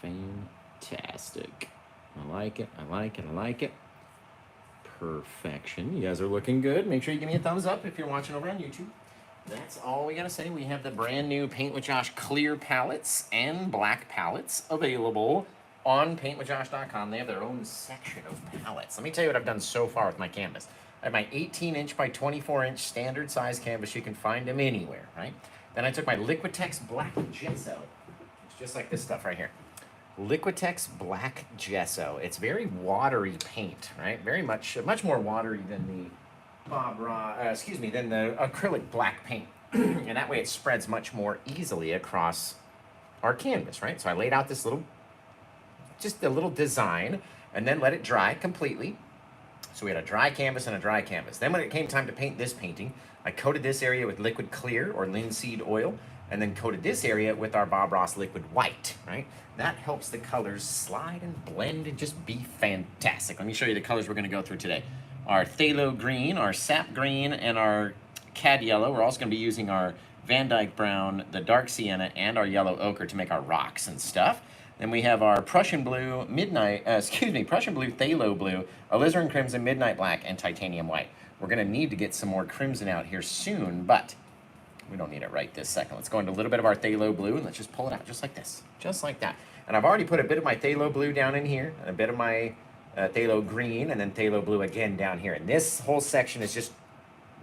Fantastic. I like it, I like it, I like it. Perfection. You guys are looking good. Make sure you give me a thumbs up if you're watching over on YouTube. That's all we gotta say. We have the brand new Paint with Josh clear palettes and black palettes available on paintwithjosh.com. They have their own section of palettes. Let me tell you what I've done so far with my canvas. I have my 18-inch by 24-inch standard size canvas. You can find them anywhere, right? Then I took my Liquitex black gesso. It's just like this stuff right here. Liquitex black gesso. It's very watery paint, right? Very much more watery than the than the acrylic black paint. And that way it spreads much more easily across our canvas, right? So I laid out this just a little design and then let it dry completely. So we had a dry canvas and a dry canvas. Then when it came time to paint this painting, I coated this area with liquid clear or linseed oil, and then coated this area with our Bob Ross liquid white, right? That helps the colors slide and blend and just be fantastic. Let me show you the colors we're gonna go through today. Our Phthalo green, our sap green, and our cad yellow. We're also gonna be using our Van Dyke brown, the dark sienna, and our yellow ochre to make our rocks and stuff. Then we have our Prussian blue, Prussian blue, Phthalo blue, Alizarin crimson, midnight black, and titanium white. We're gonna need to get some more crimson out here soon, but we don't need it right this second. Let's go into a little bit of our Phthalo blue, and let's just pull it out just like this, just like that. And I've already put a bit of my Phthalo blue down in here, and a bit of my Phthalo green, and then Phthalo blue again down here. And this whole section is just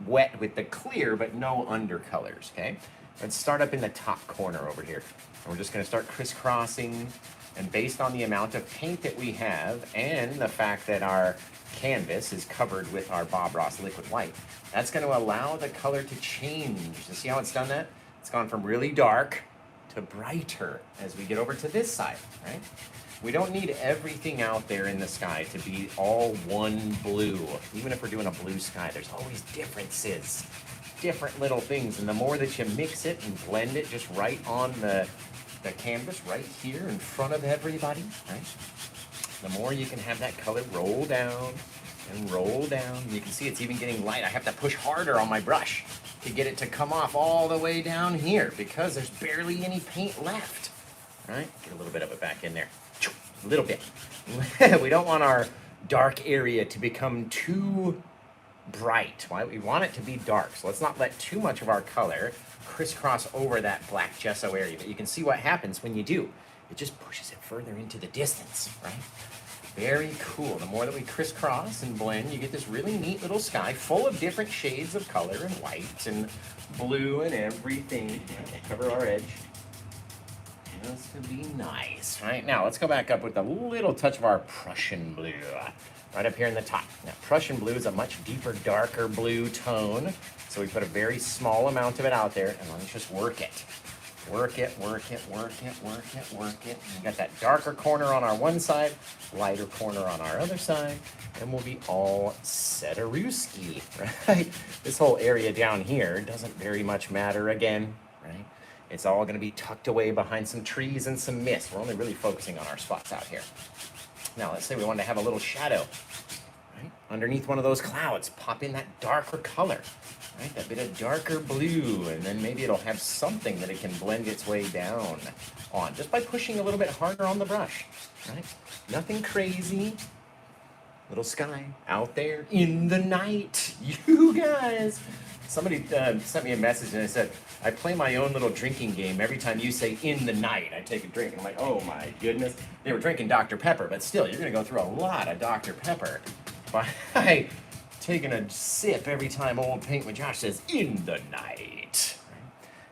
wet with the clear, but no undercolors, okay? Let's start up in the top corner over here. And we're just gonna start crisscrossing, and based on the amount of paint that we have and the fact that our canvas is covered with our Bob Ross liquid white, that's gonna allow the color to change. You see how it's done that? It's gone from really dark to brighter as we get over to this side, right? We don't need everything out there in the sky to be all one blue. Even if we're doing a blue sky, there's always differences, different little things. And the more that you mix it and blend it just right on the canvas right here in front of everybody, right? The more you can have that color roll down and roll down. You can see it's even getting light. I have to push harder on my brush to get it to come off all the way down here because there's barely any paint left. All right, get a little bit of it back in there. A little bit. We don't want our dark area to become too bright. We want it to be dark, so let's not let too much of our color crisscross over that black gesso area. But you can see what happens when you do. It just pushes it further into the distance, right? Very cool. The more that we crisscross and blend, you get this really neat little sky full of different shades of color and white and blue and everything. Cover our edge. Just to be nice, right? Now, let's go back up with a little touch of our Prussian blue right up here in the top. Now, Prussian blue is a much deeper, darker blue tone, so we put a very small amount of it out there, and let's just work it. Work it, work it, work it, work it, work it. We got that darker corner on our one side, lighter corner on our other side, and we'll be all set-a-rooski, right? This whole area down here doesn't very much matter again, right? It's all going to be tucked away behind some trees and some mist. We're only really focusing on our spots out here. Now, let's say we want to have a little shadow, right? Underneath one of those clouds, pop in that darker color, right? That bit of darker blue, and then maybe it'll have something that it can blend its way down on, just by pushing a little bit harder on the brush, right? Nothing crazy. Little sky out there in the night. You guys. Somebody sent me a message and they said, I play my own little drinking game. Every time you say in the night, I take a drink. And I'm like, oh my goodness. They were drinking Dr. Pepper, but still, you're going to go through a lot of Dr. Pepper by taking a sip every time old Paint with Josh says in the night.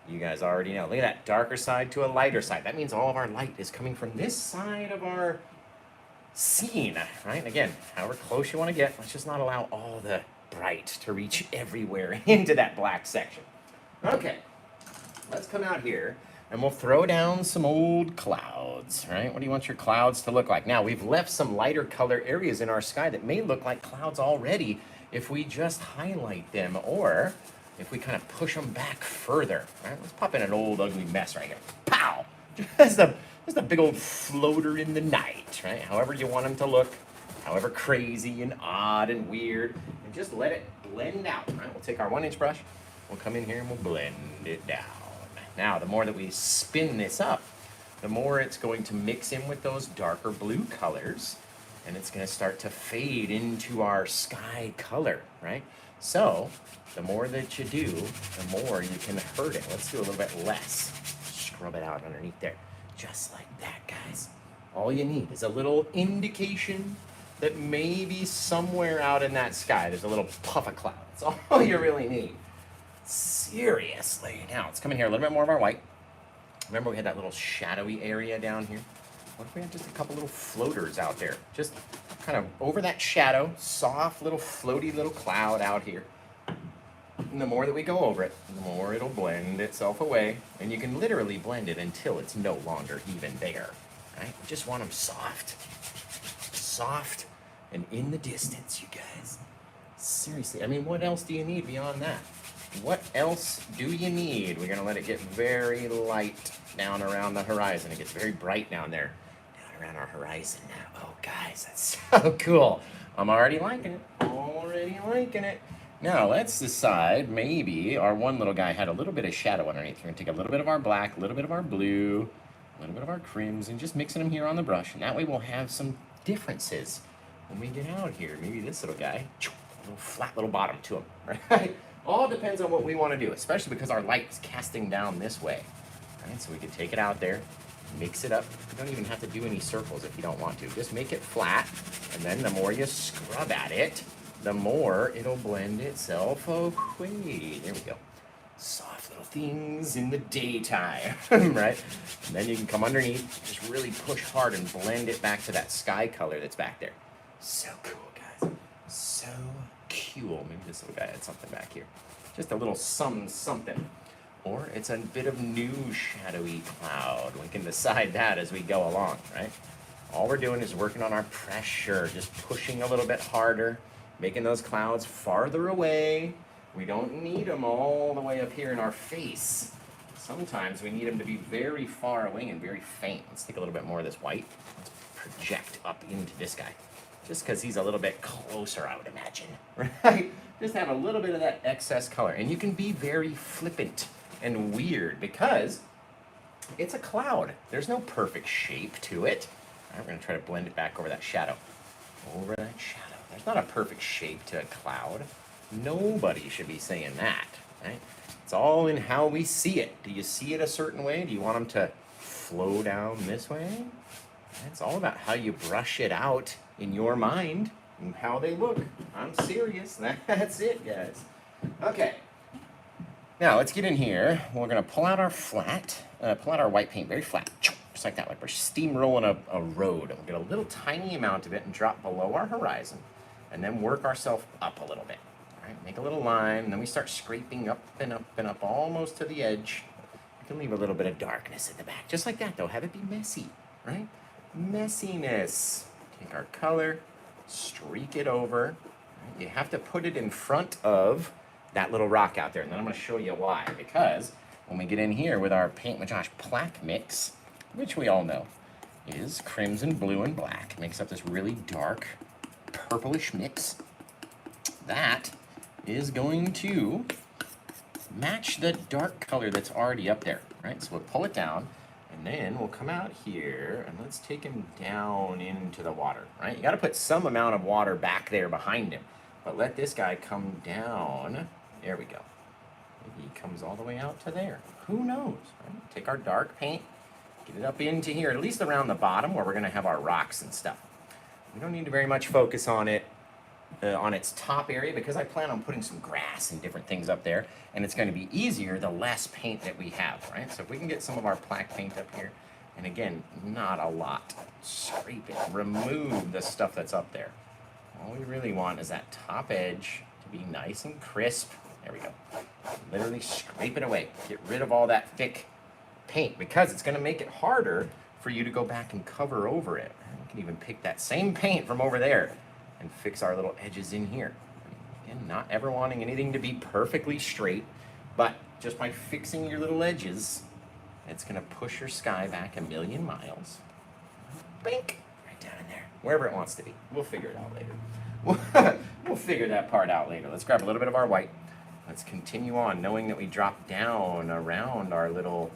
You guys already know. Look at that darker side to a lighter side. That means all of our light is coming from this side of our scene, right? And again, however close you want to get, let's just not allow all the bright to reach everywhere into that black section. Okay, let's come out here and we'll throw down some old clouds, right? What do you want your clouds to look like? Now, we've left some lighter color areas in our sky that may look like clouds already if we just highlight them or if we kind of push them back further, right? Let's pop in an old ugly mess right here. Pow! Just a big old floater in the night, right? However you want them to look, however crazy and odd and weird, and just let it blend out, right? We'll take our 1-inch brush, we'll come in here and we'll blend it down. Now, the more that we spin this up, the more it's going to mix in with those darker blue colors, and it's going to start to fade into our sky color, right? So the more that you do, the more you can hurt it. Let's do a little bit less. Scrub it out underneath there. Just like that, guys. All you need is a little indication that maybe somewhere out in that sky there's a little puff of cloud. That's all you really need. Seriously. Now, let's come in here a little bit more of our white. Remember we had that little shadowy area down here? What if we had just a couple little floaters out there? Just kind of over that shadow, soft little floaty little cloud out here. And the more that we go over it, the more it'll blend itself away. And you can literally blend it until it's no longer even there. Right? We just want them soft. Soft and in the distance, you guys. Seriously, I mean, what else do you need beyond that? What else do you need? We're gonna let it get very light down around the horizon. It gets very bright down there, down around our horizon now. Oh, guys, that's so cool. I'm already liking it, already liking it. Now, let's decide, maybe our one little guy had a little bit of shadow underneath. We're gonna take a little bit of our black, a little bit of our blue, a little bit of our crimson, just mixing them here on the brush, and that way we'll have some differences when we get out here. Maybe this little guy, a little flat little bottom to him, right? All depends on what we want to do, especially because our light is casting down this way, right? So we can take it out there, mix it up. You don't even have to do any circles if you don't want to. Just make it flat, and then the more you scrub at it, the more it'll blend itself away. There we go. Soft little things in the daytime, right? And then you can come underneath, just really push hard and blend it back to that sky color that's back there. So cool, guys. So cool. Maybe this little guy had something back here. Just a little something. Or it's a bit of new shadowy cloud. We can decide that as we go along, right? All we're doing is working on our pressure, just pushing a little bit harder, making those clouds farther away. We don't need them all the way up here in our face. Sometimes we need them to be very far away and very faint. Let's take a little bit more of this white. Let's project up into this guy. Just because he's a little bit closer, I would imagine, right? Just have a little bit of that excess color. And you can be very flippant and weird because it's a cloud. There's no perfect shape to it. All right, we're gonna try to blend it back over that shadow. Over that shadow. There's not a perfect shape to a cloud. Nobody should be saying that, right? It's all in how we see it. Do you see it a certain way? Do you want them to flow down this way? It's all about how you brush it out in your mind and how they look. I'm serious. That's it, guys. Okay. Now let's get in here. We're gonna pull out our white paint very flat, just like that, like we're steamrolling a road. We'll get a little tiny amount of it and drop below our horizon, and then work ourselves up a little bit. All right, make a little line, and then we start scraping up and up and up, almost to the edge. You can leave a little bit of darkness in the back, just like that, though. Have it be messy, right? Messiness. Take our color, streak it over. You have to put it in front of that little rock out there, and then I'm going to show you why. Because when we get in here with our Paint with Josh plaque mix, which we all know is crimson, blue, and black, makes up this really dark purplish mix. That is going to match the dark color that's already up there, right? So we'll pull it down, and then we'll come out here, and let's take him down into the water, right? You got to put some amount of water back there behind him, but let this guy come down. There we go. Maybe he comes all the way out to there. Who knows, right? Take our dark paint, get it up into here, at least around the bottom where we're going to have our rocks and stuff. We don't need to very much focus on it, on its top area, because I plan on putting some grass and different things up there, and it's going to be easier the less paint that we have, right? So if we can get some of our plaque paint up here, and again, not a lot, scrape it, remove the stuff that's up there. All we really want is that top edge to be nice and crisp. There we go. Literally scrape it away. Get rid of all that thick paint, because it's going to make it harder for you to go back and cover over it. We can even pick that same paint from over there and fix our little edges in here. Again, not ever wanting anything to be perfectly straight, but just by fixing your little edges, it's going to push your sky back a million miles. Bink! Right down in there, wherever it wants to be. We'll figure it out later. We'll figure that part out later. Let's grab a little bit of our white. Let's continue on, knowing that we drop down around our little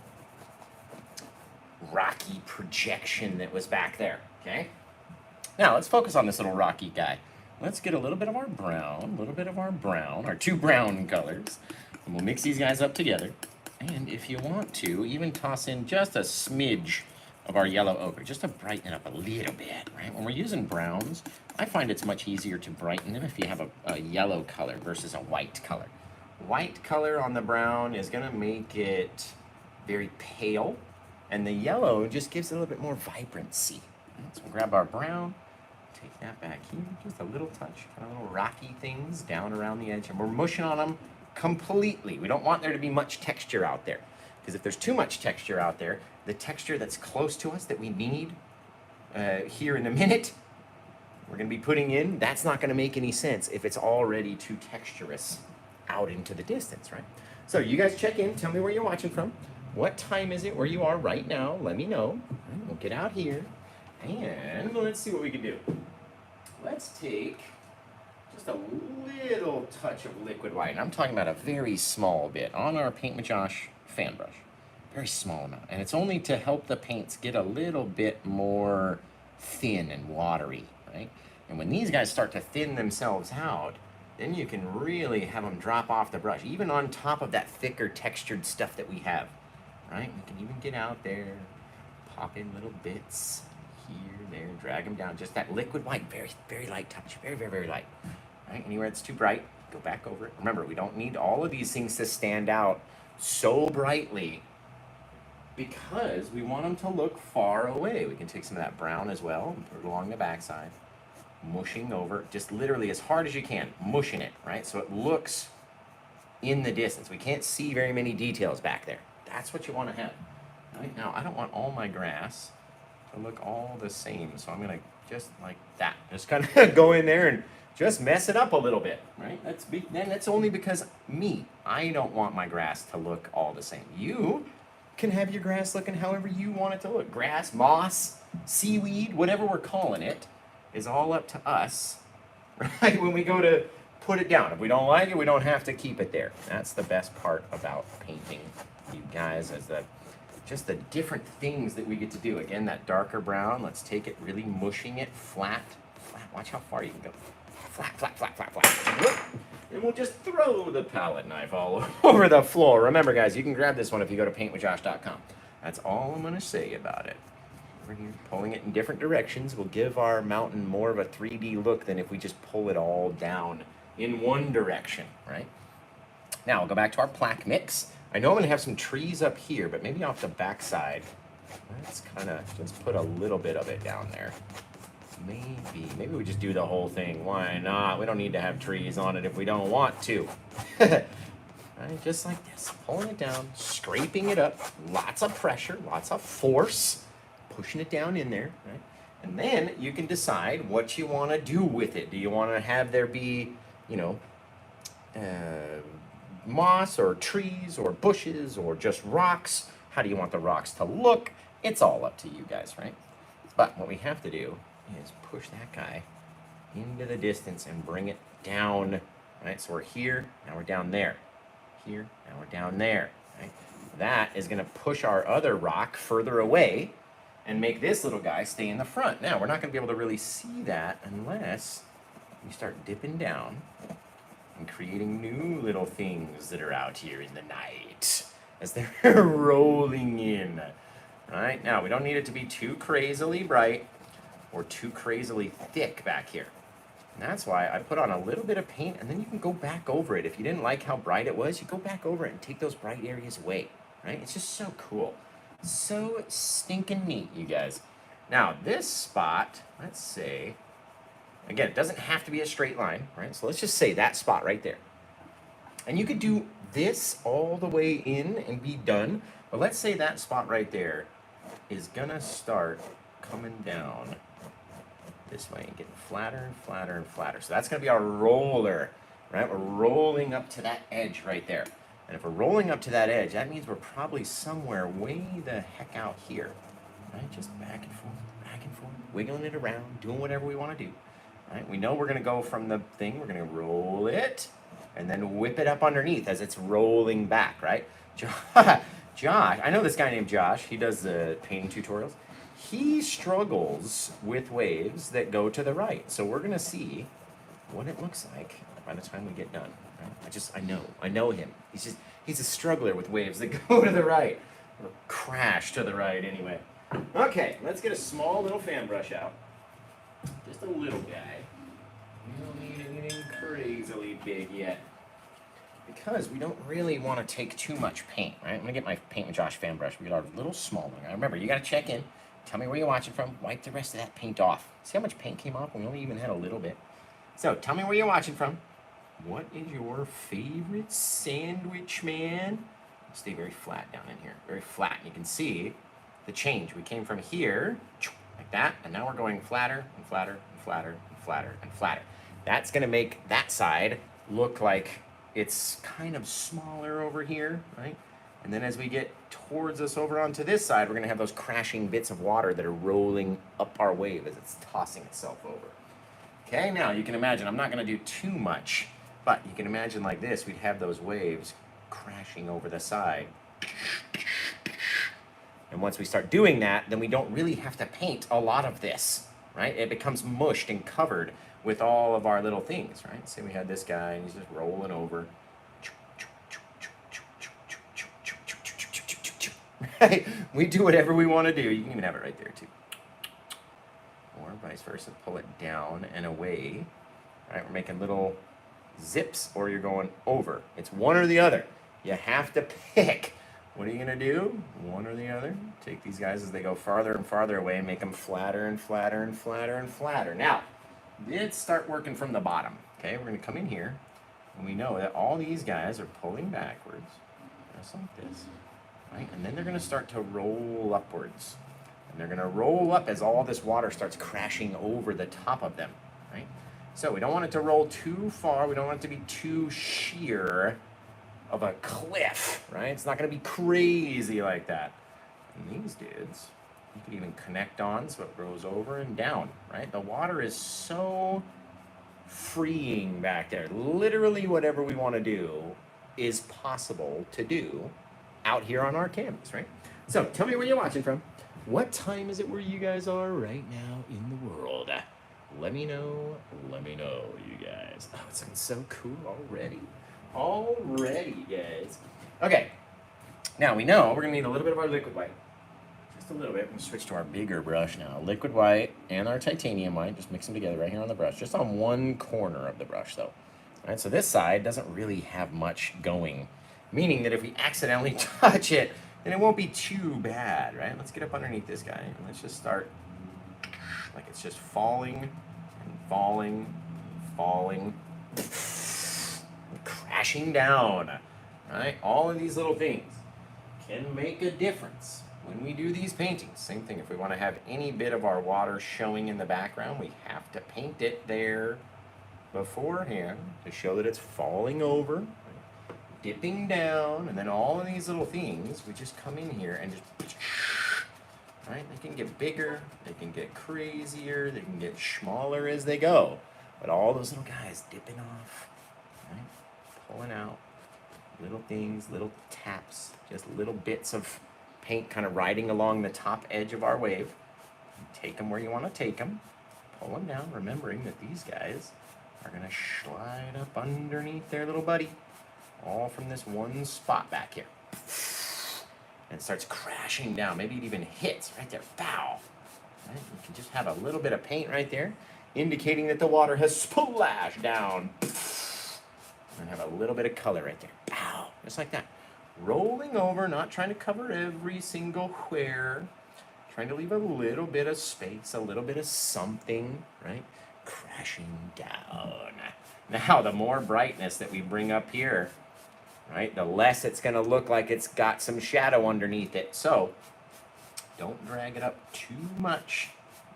rocky projection that was back there, okay? Now, let's focus on this little rocky guy. Let's get a little bit of our brown, our two brown colors, and we'll mix these guys up together. And if you want to, even toss in just a smidge of our yellow ochre, just to brighten it up a little bit, right? When we're using browns, I find it's much easier to brighten them if you have a yellow color versus a white color. White color on the brown is gonna make it very pale, and the yellow just gives it a little bit more vibrancy. So we'll grab our brown, take that back here, just a little touch, kind of little rocky things down around the edge, and we're mushing on them completely. We don't want there to be much texture out there, because if there's too much texture out there, the texture that's close to us that we need here in a minute, we're going to be putting in, that's not going to make any sense if it's already too texturous out into the distance, right? So you guys check in, tell me where you're watching from. What time is it where you are right now? Let me know. We'll get out here, and let's see what we can do. Let's take just a little touch of liquid white, and I'm talking about a very small bit, on our Paint with Josh fan brush. Very small amount, and it's only to help the paints get a little bit more thin and watery, right? And when these guys start to thin themselves out, then you can really have them drop off the brush, even on top of that thicker textured stuff that we have, right? We can even get out there, pop in little bits here, there, drag them down. Just that liquid white, very, very light touch, very, very, very light, right? Anywhere it's too bright, go back over it. Remember, we don't need all of these things to stand out so brightly, because we want them to look far away. We can take some of that brown as well and put it along the backside, mushing over, just literally as hard as you can, mushing it, right? So it looks in the distance. We can't see very many details back there. That's what you want to have. Right now, I don't want all my grass to look all the same, so I'm gonna just like that, just kind of go in there and just mess it up a little bit, right? Then that's only because I don't want my grass to look all the same. You can have your grass looking however you want it to look. Grass, moss, seaweed, whatever we're calling it, is all up to us, right? When we go to put it down. If we don't like it, we don't have to keep it there. That's the best part about painting, you guys, is just the different things that we get to do. Again, that darker brown, let's take it, really mushing it flat. Watch how far you can go. Flat, flat, flat, flat, flat. And we'll just throw the palette knife all over the floor. Remember, guys, you can grab this one if you go to paintwithjosh.com. That's all I'm going to say about it. We're here pulling it in different directions will give our mountain more of a 3D look than if we just pull it all down in one direction, right? Now, we'll go back to our plaque mix. I know I'm going to have some trees up here, but maybe off the backside. Let's kind of just put a little bit of it down there. Maybe we just do the whole thing. Why not? We don't need to have trees on it if we don't want to. Right, just like this, pulling it down, scraping it up, lots of pressure, lots of force, pushing it down in there, right? And then you can decide what you want to do with it. Do you want to have there be, you know, moss or trees or bushes or just rocks? How do you want the rocks to look? It's all up to you guys, right? But what we have to do is push that guy into the distance and bring it down, right? So we're here, now we're down there. Here, now we're down there, right? That is going to push our other rock further away and make this little guy stay in the front. Now, we're not going to be able to really see that unless we start dipping down and creating new little things that are out here in the night as they're rolling in. Right? Now, we don't need it to be too crazily bright or too crazily thick back here. And that's why I put on a little bit of paint, and then you can go back over it. If you didn't like how bright it was, you go back over it and take those bright areas away, right? It's just so cool. So stinking neat, you guys. Now, this spot, let's say, again, it doesn't have to be a straight line, right? So let's just say that spot right there. And you could do this all the way in and be done, but let's say that spot right there is gonna start coming down this way and getting flatter and flatter and flatter. So that's going to be our roller, right? We're rolling up to that edge right there. And if we're rolling up to that edge, that means we're probably somewhere way the heck out here, right? Just back and forth, wiggling it around, doing whatever we want to do, right? We know we're going to go from the thing, we're going to roll it, and then whip it up underneath as it's rolling back, right? Josh, I know this guy named Josh. He does the painting tutorials. He struggles with waves that go to the right. So we're gonna see what it looks like by the time we get done. Right? I know him. He's a struggler with waves that go to the right. Or crash to the right anyway. Okay, let's get a small little fan brush out. Just a little guy. We don't need anything crazily big yet. Because we don't really want to take too much paint, right? I'm going to get my Paint with Josh fan brush. We got our little small one. Now remember, you got to check in. Tell me where you're watching from. Wipe the rest of that paint off. See how much paint came off? We only even had a little bit. So, tell me where you're watching from. What is your favorite sandwich, man? Stay very flat down in here. Very flat. You can see the change. We came from here, like that, and now we're going flatter and flatter and flatter and flatter and flatter. That's going to make that side look like it's kind of smaller over here, right? And then as we get towards us over onto this side, we're going to have those crashing bits of water that are rolling up our wave as it's tossing itself over. Okay, now you can imagine, I'm not going to do too much, but you can imagine like this, we'd have those waves crashing over the side. And once we start doing that, then we don't really have to paint a lot of this, right? It becomes mushed and covered with all of our little things, right? Say we had this guy and he's just rolling over. Right? We do whatever we want to do. You can even have it right there too. Or vice versa, pull it down and away. All right, we're making little zips or you're going over. It's one or the other. You have to pick. What are you going to do? One or the other. Take these guys as they go farther and farther away and make them flatter and flatter and flatter and flatter. Now, let's start working from the bottom. Okay, we're going to come in here and we know that all these guys are pulling backwards, just like this, right? And then they're going to start to roll upwards. And they're going to roll up as all this water starts crashing over the top of them, right? So we don't want it to roll too far. We don't want it to be too sheer of a cliff, right? It's not going to be crazy like that. And these dudes, you can even connect on so it goes over and down, right? The water is so freeing back there. Literally whatever we want to do is possible to do out here on our canvas, right? So tell me where you're watching from. What time is it where you guys are right now in the world? Let me know, you guys. Oh, it sounds so cool already. Already, guys. Okay, now we know we're gonna need a little bit of our liquid white. Just a little bit. We're gonna switch to our bigger brush now. Liquid white and our titanium white, just mix them together right here on the brush, just on one corner of the brush though. All right, so this side doesn't really have much going, meaning that if we accidentally touch it, then it won't be too bad, right? Let's get up underneath this guy and let's just start like it's just falling and falling and falling, crashing down, right? All of these little things can make a difference when we do these paintings. Same thing, if we want to have any bit of our water showing in the background, we have to paint it there beforehand to show that it's falling over, dipping down, and then all of these little things, we just come in here and just, right? They can get bigger, they can get crazier, they can get smaller as they go. But all those little guys dipping off, right? Pulling out, little things, little taps, just little bits of paint kind of riding along the top edge of our wave. Take them where you want to take them, pull them down, remembering that these guys are going to slide up underneath their little buddy, all from this one spot back here. And it starts crashing down. Maybe it even hits right there. Pow! Right? You can just have a little bit of paint right there, indicating that the water has splashed down. And have a little bit of color right there. Pow! Just like that. Rolling over, not trying to cover every single where. Trying to leave a little bit of space, a little bit of something, right? Crashing down. Now, the more brightness that we bring up here, right, the less it's going to look like it's got some shadow underneath it. So, don't drag it up too much.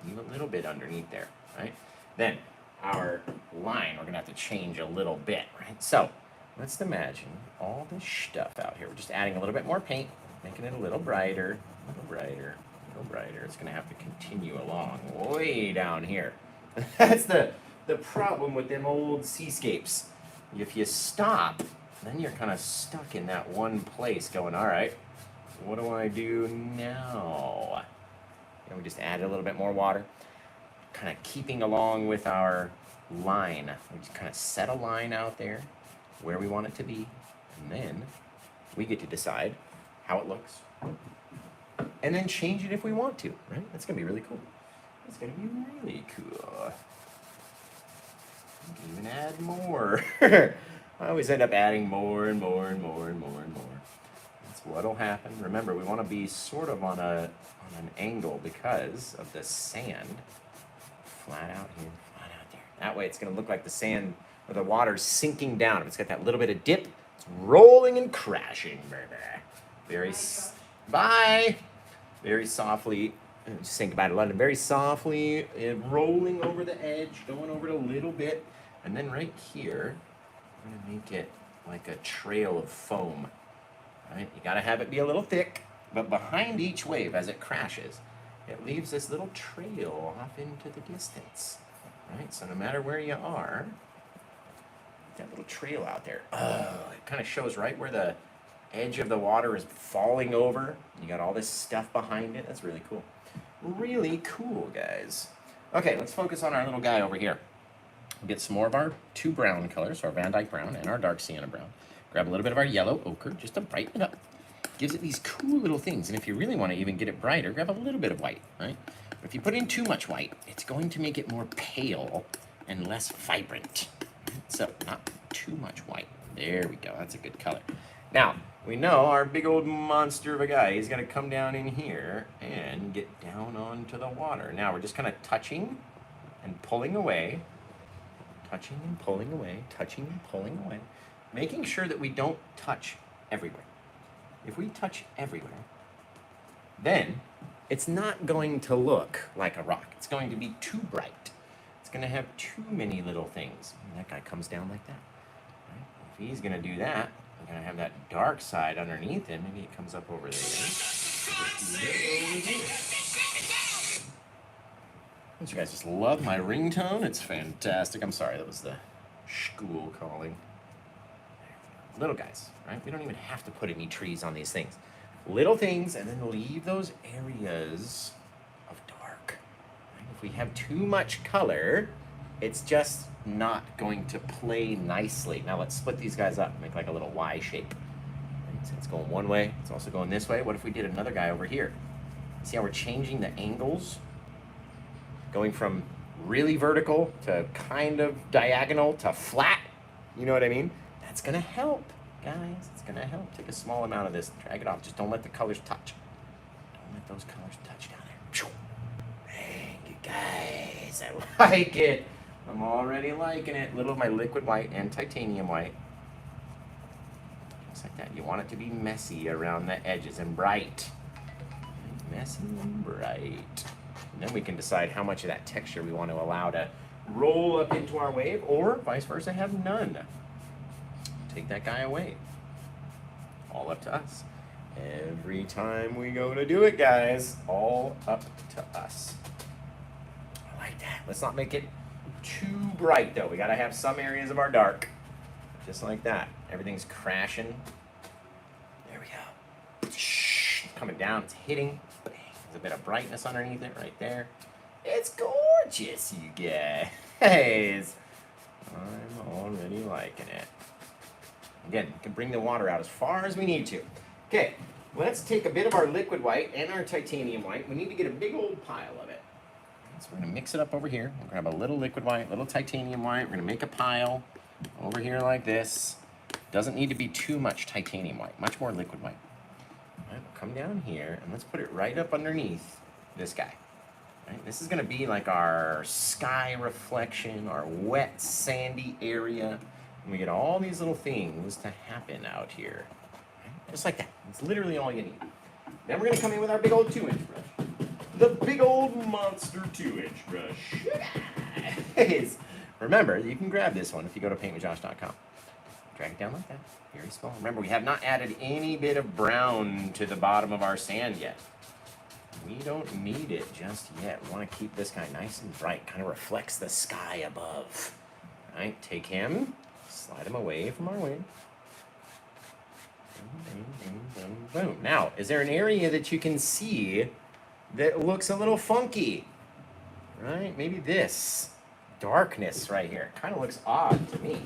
Leave a little bit underneath there, right? Then, our line, we're going to have to change a little bit, right? So, let's imagine all this stuff out here. We're just adding a little bit more paint, making it a little brighter, a little brighter, a little brighter. It's going to have to continue along way down here. That's the problem with them old seascapes. If you stop, then you're kind of stuck in that one place going, all right, what do I do now? And we just add a little bit more water, kind of keeping along with our line. We just kind of set a line out there where we want it to be, and then we get to decide how it looks, and then change it if we want to, right? That's gonna be really cool. That's gonna be really cool. You can even add more. I always end up adding more and more and more and more and more. That's what'll happen. Remember, we want to be sort of on an angle because of the sand. Flat out here, flat out there. That way it's gonna look like the sand or the water's sinking down. If it's got that little bit of dip, it's rolling and crashing, baby. Bye. Very softly. Just think about it, London. Very softly, rolling over the edge, going over it a little bit, and then right here, I'm gonna make it like a trail of foam. Right? You gotta have it be a little thick, but behind each wave, as it crashes, it leaves this little trail off into the distance. Right? So no matter where you are, that little trail out there. Oh, it kind of shows right where the edge of the water is falling over. You got all this stuff behind it. That's really cool. Really cool, guys. Okay, let's focus on our little guy over here. We'll get some more of our two brown colors, our Van Dyke brown and our dark Sienna brown. Grab a little bit of our yellow ochre just to brighten it up. Gives it these cool little things. And if you really want to even get it brighter, grab a little bit of white, right? But if you put in too much white, it's going to make it more pale and less vibrant. So not too much white. There we go. That's a good color. Now, we know our big old monster of a guy, he's going to come down in here and get down onto the water. Now, we're just kind of touching and pulling away. Touching and pulling away. Touching and pulling away. Making sure that we don't touch everywhere. If we touch everywhere, then it's not going to look like a rock. It's going to be too bright. It's going to have too many little things. And that guy comes down like that. Right? If he's going to do that, we're going to have that dark side underneath it. Maybe it comes up over there. Don't you guys just love my ringtone? It's fantastic. I'm sorry, that was the school calling. Little guys, right? We don't even have to put any trees on these things. Little things, and then leave those areas of dark. Right? If we have too much color, it's just not going to play nicely. Now let's split these guys up, make like a little Y shape. Right? So it's going one way, it's also going this way. What if we did another guy over here? See how we're changing the angles? Going from really vertical to kind of diagonal to flat. You know what I mean? That's gonna help, guys. It's gonna help. Take a small amount of this, drag it off. Just don't let the colors touch. Don't let those colors touch down there. Thank you, guys. I like it. I'm already liking it. A little of my liquid white and titanium white. Just like that. You want it to be messy around the edges and bright. Messy and bright. And then we can decide how much of that texture we want to allow to roll up into our wave, or vice versa, have none. Take that guy away. All up to us. Every time we go to do it, guys, all up to us. I like that. Let's not make it too bright, though. We got to have some areas of our dark. Just like that. Everything's crashing. There we go. Shh. Coming down. It's hitting. There's a bit of brightness underneath it right there. It's gorgeous, you guys. I'm already liking it. Again, we can bring the water out as far as we need to. Okay, let's take a bit of our liquid white and our titanium white. We need to get a big old pile of it. So we're going to mix it up over here. We'll grab a little liquid white, little titanium white. We're going to make a pile over here like this. Doesn't need to be too much titanium white, much more liquid white. All right, we'll come down here and let's put it right up underneath this guy. Right, this is going to be like our sky reflection, our wet, sandy area. And we get all these little things to happen out here. Right? Just like that. It's literally all you need. Then we're going to come in with our big old 2-inch brush. The big old monster 2-inch brush. Remember, you can grab this one if you go to paintwithjosh.com. Drag it down like that. Very small. Remember, we have not added any bit of brown to the bottom of our sand yet. We don't need it just yet. We want to keep this guy nice and bright. Kind of reflects the sky above. All right, take him. Slide him away from our wing. Boom, boom, boom, boom. Now, is there an area that you can see that looks a little funky? Right? Maybe this darkness right here. Kind of looks odd to me.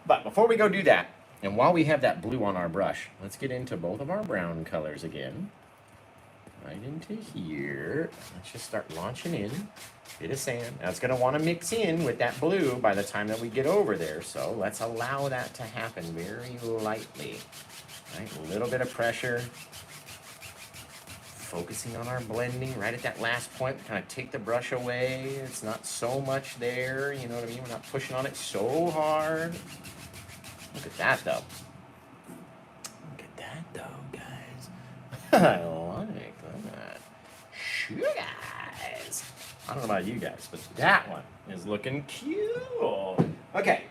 But before we go do that, and while we have that blue on our brush, let's get into both of our brown colors again. Right into here. Let's just start launching in. Bit of sand. Now it's going to want to mix in with that blue by the time that we get over there. So let's allow that to happen very lightly. Right? A little bit of pressure. Focusing on our blending right at that last point. Kind of take the brush away. It's not so much there. You know what I mean? We're not pushing on it so hard. Look at that, though. Look at that, though, guys. I like that. Sure, guys. I don't know about you guys, but that one is looking cute. Okay.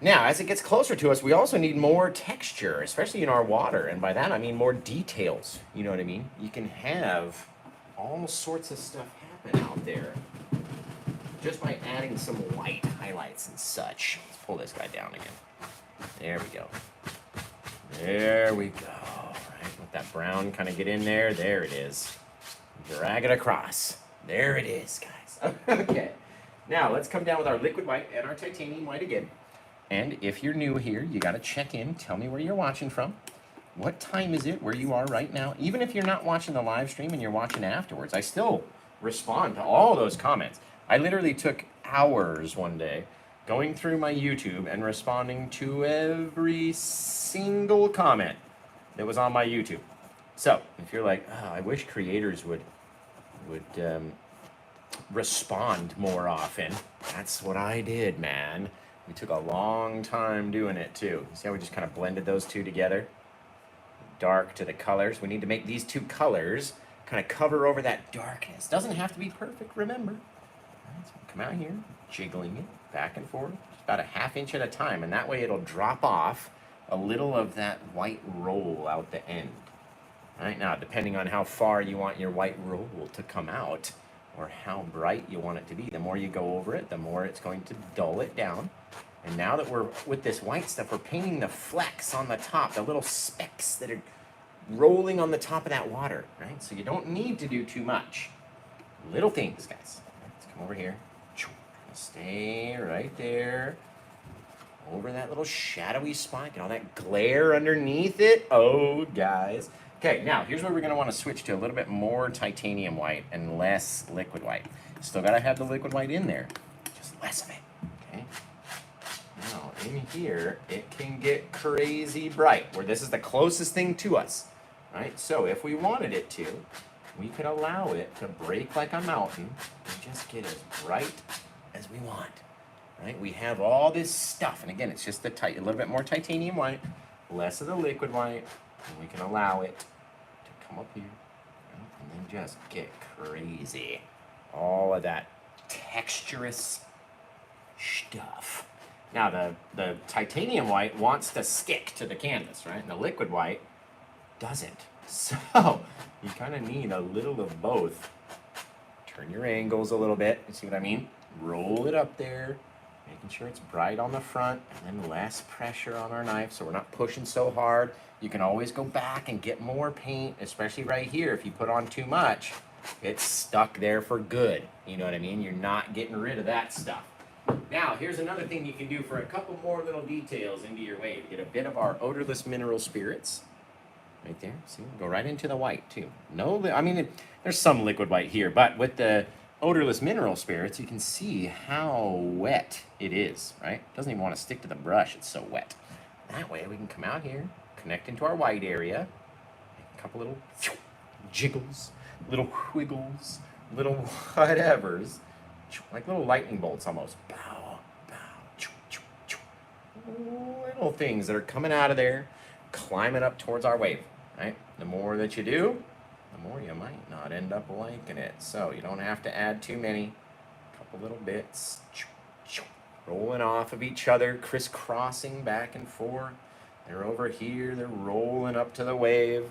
Now, as it gets closer to us, we also need more texture, especially in our water. And by that, I mean more details. You know what I mean? You can have all sorts of stuff happen out there just by adding some white highlights and such. Let's pull this guy down again. There we go. There we go. Right, let that brown kind of get in there. There it is. Drag it across. There it is, guys. Okay. Now, let's come down with our liquid white and our titanium white again. And if you're new here, you got to check in. Tell me where you're watching from. What time is it where you are right now? Even if you're not watching the live stream and you're watching afterwards, I still respond to all those comments. I literally took hours one day going through my YouTube and responding to every single comment that was on my YouTube. So if you're like, oh, I wish creators would respond more often, that's what I did, man. We took a long time doing it too. See how we just kind of blended those two together? Dark to the colors. We need to make these two colors kind of cover over that darkness. Doesn't have to be perfect, remember. Right, so come out here, jiggling it back and forth, just about a ½ inch at a time, and that way it'll drop off a little of that white roll out the end. Right now, depending on how far you want your white roll to come out, or how bright you want it to be, the more you go over it, the more it's going to dull it down. And now that we're with this white stuff, we're painting the flecks on the top, the little specks that are rolling on the top of that water, right? So you don't need to do too much. Little things, guys. Let's come over here. Stay right there. Over that little shadowy spot. Get all that glare underneath it. Oh, guys. Okay, now here's where we're going to want to switch to a little bit more titanium white and less liquid white. Still got to have the liquid white in there, just less of it. Okay. Now in here, it can get crazy bright, where this is the closest thing to us, right? So if we wanted it to, we could allow it to break like a mountain and just get as bright as we want, right? We have all this stuff, and again, it's just a little bit more titanium white, less of the liquid white. And we can allow it to come up here, right? And then just get crazy. All of that texturous stuff. Now, the titanium white wants to stick to the canvas, right? And the liquid white doesn't. So you kind of need a little of both. Turn your angles a little bit. You see what I mean? Roll it up there, making sure it's bright on the front, and then less pressure on our knife so we're not pushing so hard. You can always go back and get more paint, especially right here. If you put on too much, it's stuck there for good. You know what I mean? You're not getting rid of that stuff. Now, here's another thing you can do for a couple more little details into your wave. Get a bit of our odorless mineral spirits. Right there. See, go right into the white, too. No, I mean, there's some liquid white here, but with the odorless mineral spirits, you can see how wet it is, right? It doesn't even want to stick to the brush. It's so wet. That way, we can come out here, connect into our white area, make a couple little jiggles, little wiggles, little whatevers, like little lightning bolts almost. Bow, bow, little things that are coming out of there, climbing up towards our wave, right? The more that you do, the more you might not end up liking it. So you don't have to add too many. A couple little bits, rolling off of each other, crisscrossing back and forth. They're over here, they're rolling up to the wave.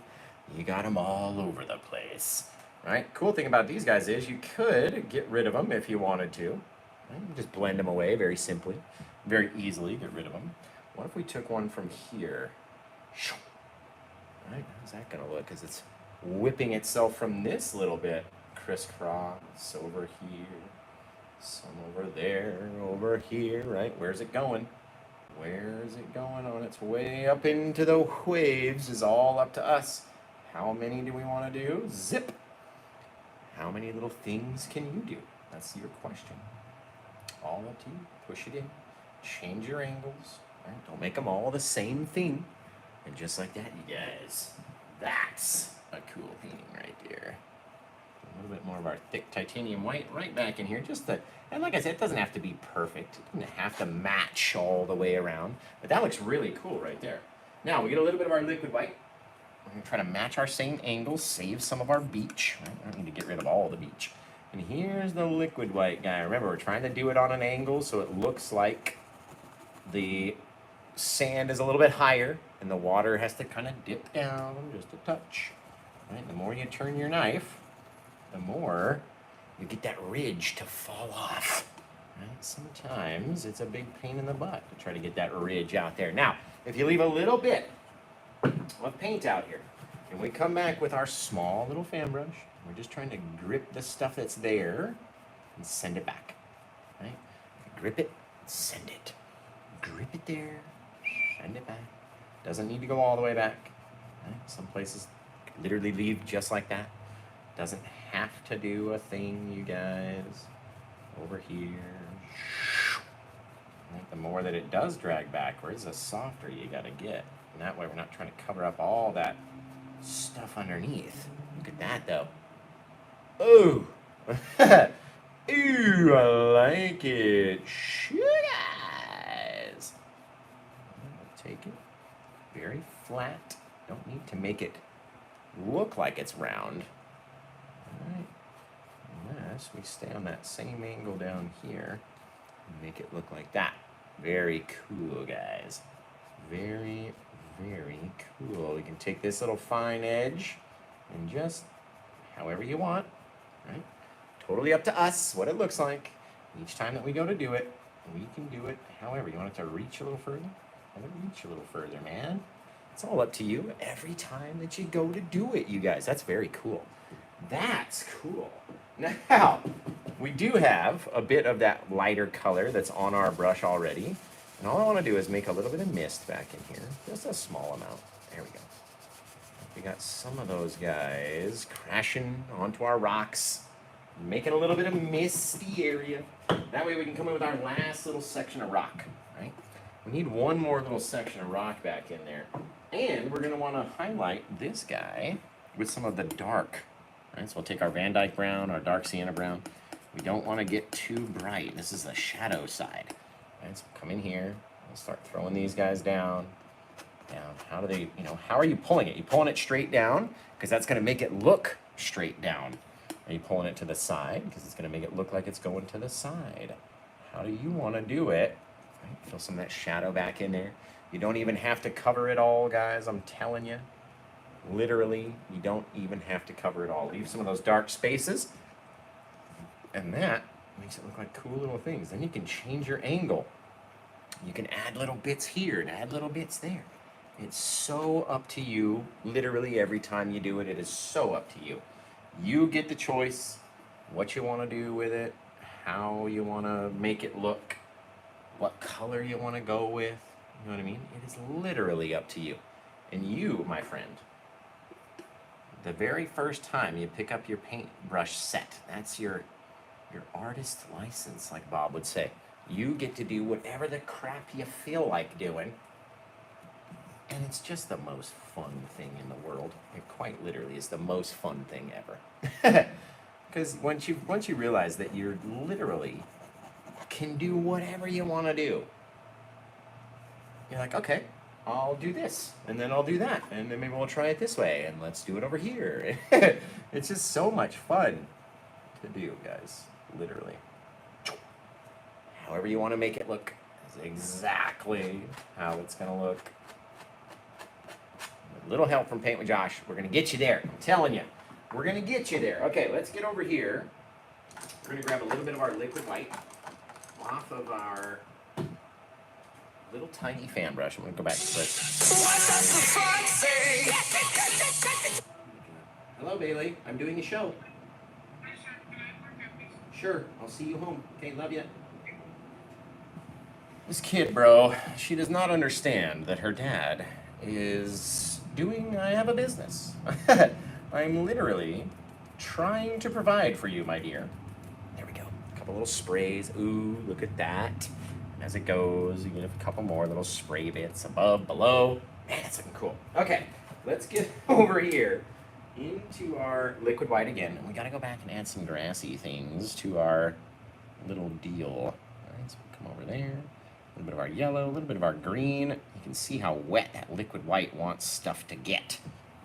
You got them all over the place, right? Cool thing about these guys is you could get rid of them if you wanted to. Right? You just blend them away very simply, very easily get rid of them. What if we took one from here, All right, how's that gonna look as it's whipping itself from this little bit? Crisscross over here, some over there, over here, right? Where's it going? Where is it going? On its way up into the waves is all up to us. How many do we want to do? Zip. How many little things can you do? That's your question. All up to you. Push it in. Change your angles. Right? Don't make them all the same thing. And just like that, you guys, that's a cool painting right there. A little bit more of our thick titanium white right back in here. And like I said, it doesn't have to be perfect. It doesn't have to match all the way around. But that looks really cool right there. Now, we get a little bit of our liquid white. We're going to try to match our same angles, save some of our beach. Right? I don't need to get rid of all the beach. And here's the liquid white guy. Remember, we're trying to do it on an angle so it looks like the sand is a little bit higher and the water has to kind of dip down just a touch. Right? The more you turn your knife, the more you get that ridge to fall off. Right? Sometimes it's a big pain in the butt to try to get that ridge out there. Now, if you leave a little bit of paint out here, and we come back with our small little fan brush, we're just trying to grip the stuff that's there and send it back. Right? Grip it, send it. Grip it there, send it back. Doesn't need to go all the way back. Right? Some places literally leave just like that. Doesn't have to do a thing, you guys. Over here. Right? The more that it does drag backwards, the softer you gotta get. And that way we're not trying to cover up all that stuff underneath. Look at that though. Ooh. Ooh, I like it. Sure, guys. I'll take it. Very flat. Don't need to make it look like it's round. Alright. Unless we stay on that same angle down here and make it look like that. Very cool, guys. Very, very cool. We can take this little fine edge and just however you want, right? Totally up to us what it looks like. Each time that we go to do it, we can do it however. You want it to reach a little further? Let it reach a little further, man. It's all up to you every time that you go to do it, you guys. That's very cool. That's cool. Now, we do have a bit of that lighter color that's on our brush already. And all I want to do is make a little bit of mist back in here. Just a small amount. There we go. We got some of those guys crashing onto our rocks, making a little bit of misty area. That way we can come in with our last little section of rock, right? We need one more little section of rock back in there. And we're going to want to highlight this guy with some of the dark. Right? So we'll take our Van Dyke brown, our dark Sienna brown. We don't want to get too bright. This is the shadow side. Right? So come in here. We'll start throwing these guys down. How do they, how are you pulling it? You pulling it straight down because that's going to make it look straight down. Are you pulling it to the side because it's going to make it look like it's going to the side? How do you want to do it? Right? Feel some of that shadow back in there. You don't even have to cover it all, guys. I'm telling you. Literally, you don't even have to cover it all. Leave some of those dark spaces. And that makes it look like cool little things. Then you can change your angle. You can add little bits here and add little bits there. It's so up to you. Literally every time you do it, it is so up to you. You get the choice, what you want to do with it, how you want to make it look, what color you want to go with. You know what I mean? It is literally up to you. And you, my friend, the very first time you pick up your paintbrush set, that's your artist license, like Bob would say. You get to do whatever the crap you feel like doing. And it's just the most fun thing in the world. It quite literally is the most fun thing ever. Because once you realize that you're literally can do whatever you want to do, you're like, okay, I'll do this, and then I'll do that, and then maybe we'll try it this way, and let's do it over here. It's just so much fun to do, guys, literally. However you want to make it look is exactly how it's going to look. With a little help from Paint with Josh, we're going to get you there. I'm telling you, we're going to get you there. Okay, let's get over here. We're going to grab a little bit of our liquid white off of our Little tiny fan brush. I'm gonna go back to this. What does the front say? Hello, Bailey. I'm doing a show. Sure. I'll see you home. Okay, love you. This kid, bro, she does not understand that her dad is doing, I have a business. I'm literally trying to provide for you, my dear. There we go. A couple little sprays. Ooh, look at that. As it goes, you get a couple more little spray bits above, below. Man, that's looking cool. Okay, let's get over here into our liquid white again. And we gotta go back and add some grassy things to our little deal. All right, so we'll come over there. A little bit of our yellow, a little bit of our green. You can see how wet that liquid white wants stuff to get.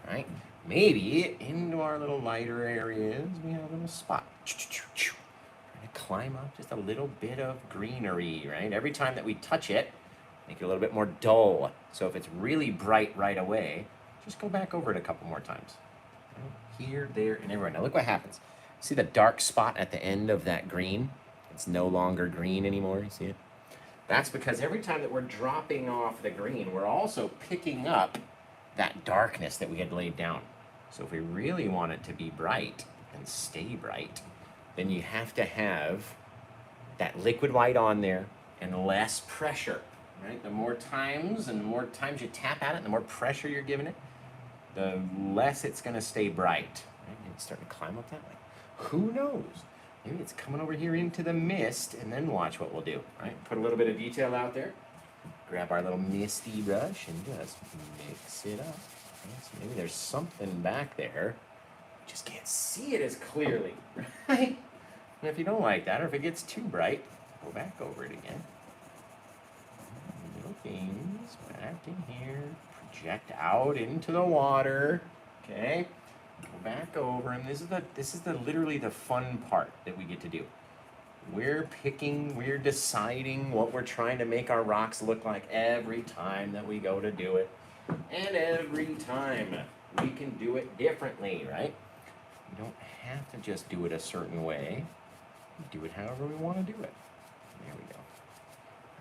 All right, maybe into our little lighter areas, we have a little spot. Trying to climb up just a little bit of greenery, right? Every time that we touch it, make it a little bit more dull. So if it's really bright right away, just go back over it a couple more times. Right? Here, there, and everywhere. Now look what happens. See the dark spot at the end of that green? It's no longer green anymore, you see it? That's because every time that we're dropping off the green, we're also picking up that darkness that we had laid down. So if we really want it to be bright and stay bright, then you have to have that liquid white on there and less pressure, right? The more times you tap at it, the more pressure you're giving it, the less it's gonna stay bright. Right? It's starting to climb up that way. Who knows? Maybe it's coming over here into the mist, and then watch what we'll do, right? Put a little bit of detail out there. Grab our little misty brush and just mix it up. Right? So maybe there's something back there. You just can't see it as clearly, right? And if you don't like that, or if it gets too bright, go back over it again. Little things back in here. Project out into the water. Okay. Go back over, and this is literally the fun part that we get to do. We're deciding what we're trying to make our rocks look like every time that we go to do it. And every time we can do it differently, right? We don't have to just do it a certain way. We do it however we want to do it. There we go.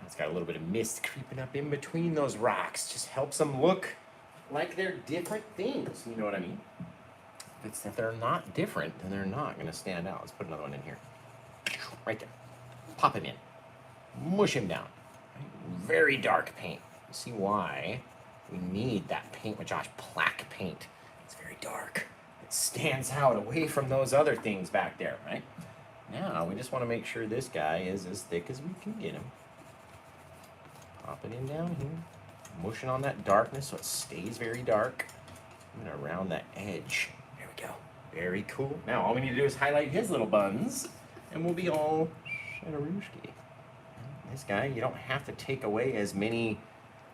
It's got a little bit of mist creeping up in between those rocks. Just helps them look like they're different things. You know what I mean? If they're not different, then they're not going to stand out. Let's put another one in here. Right there. Pop him in. Mush him down. Very dark paint. See why we need that Paint with Josh black paint. It's very dark. It stands out away from those other things back there, right? Now, we just want to make sure this guy is as thick as we can get him. Pop it in down here. Mushing on that darkness so it stays very dark. I'm going to round that edge. There we go. Very cool. Now, all we need to do is highlight his little buns, and we'll be all shadowrooski. This guy, you don't have to take away as many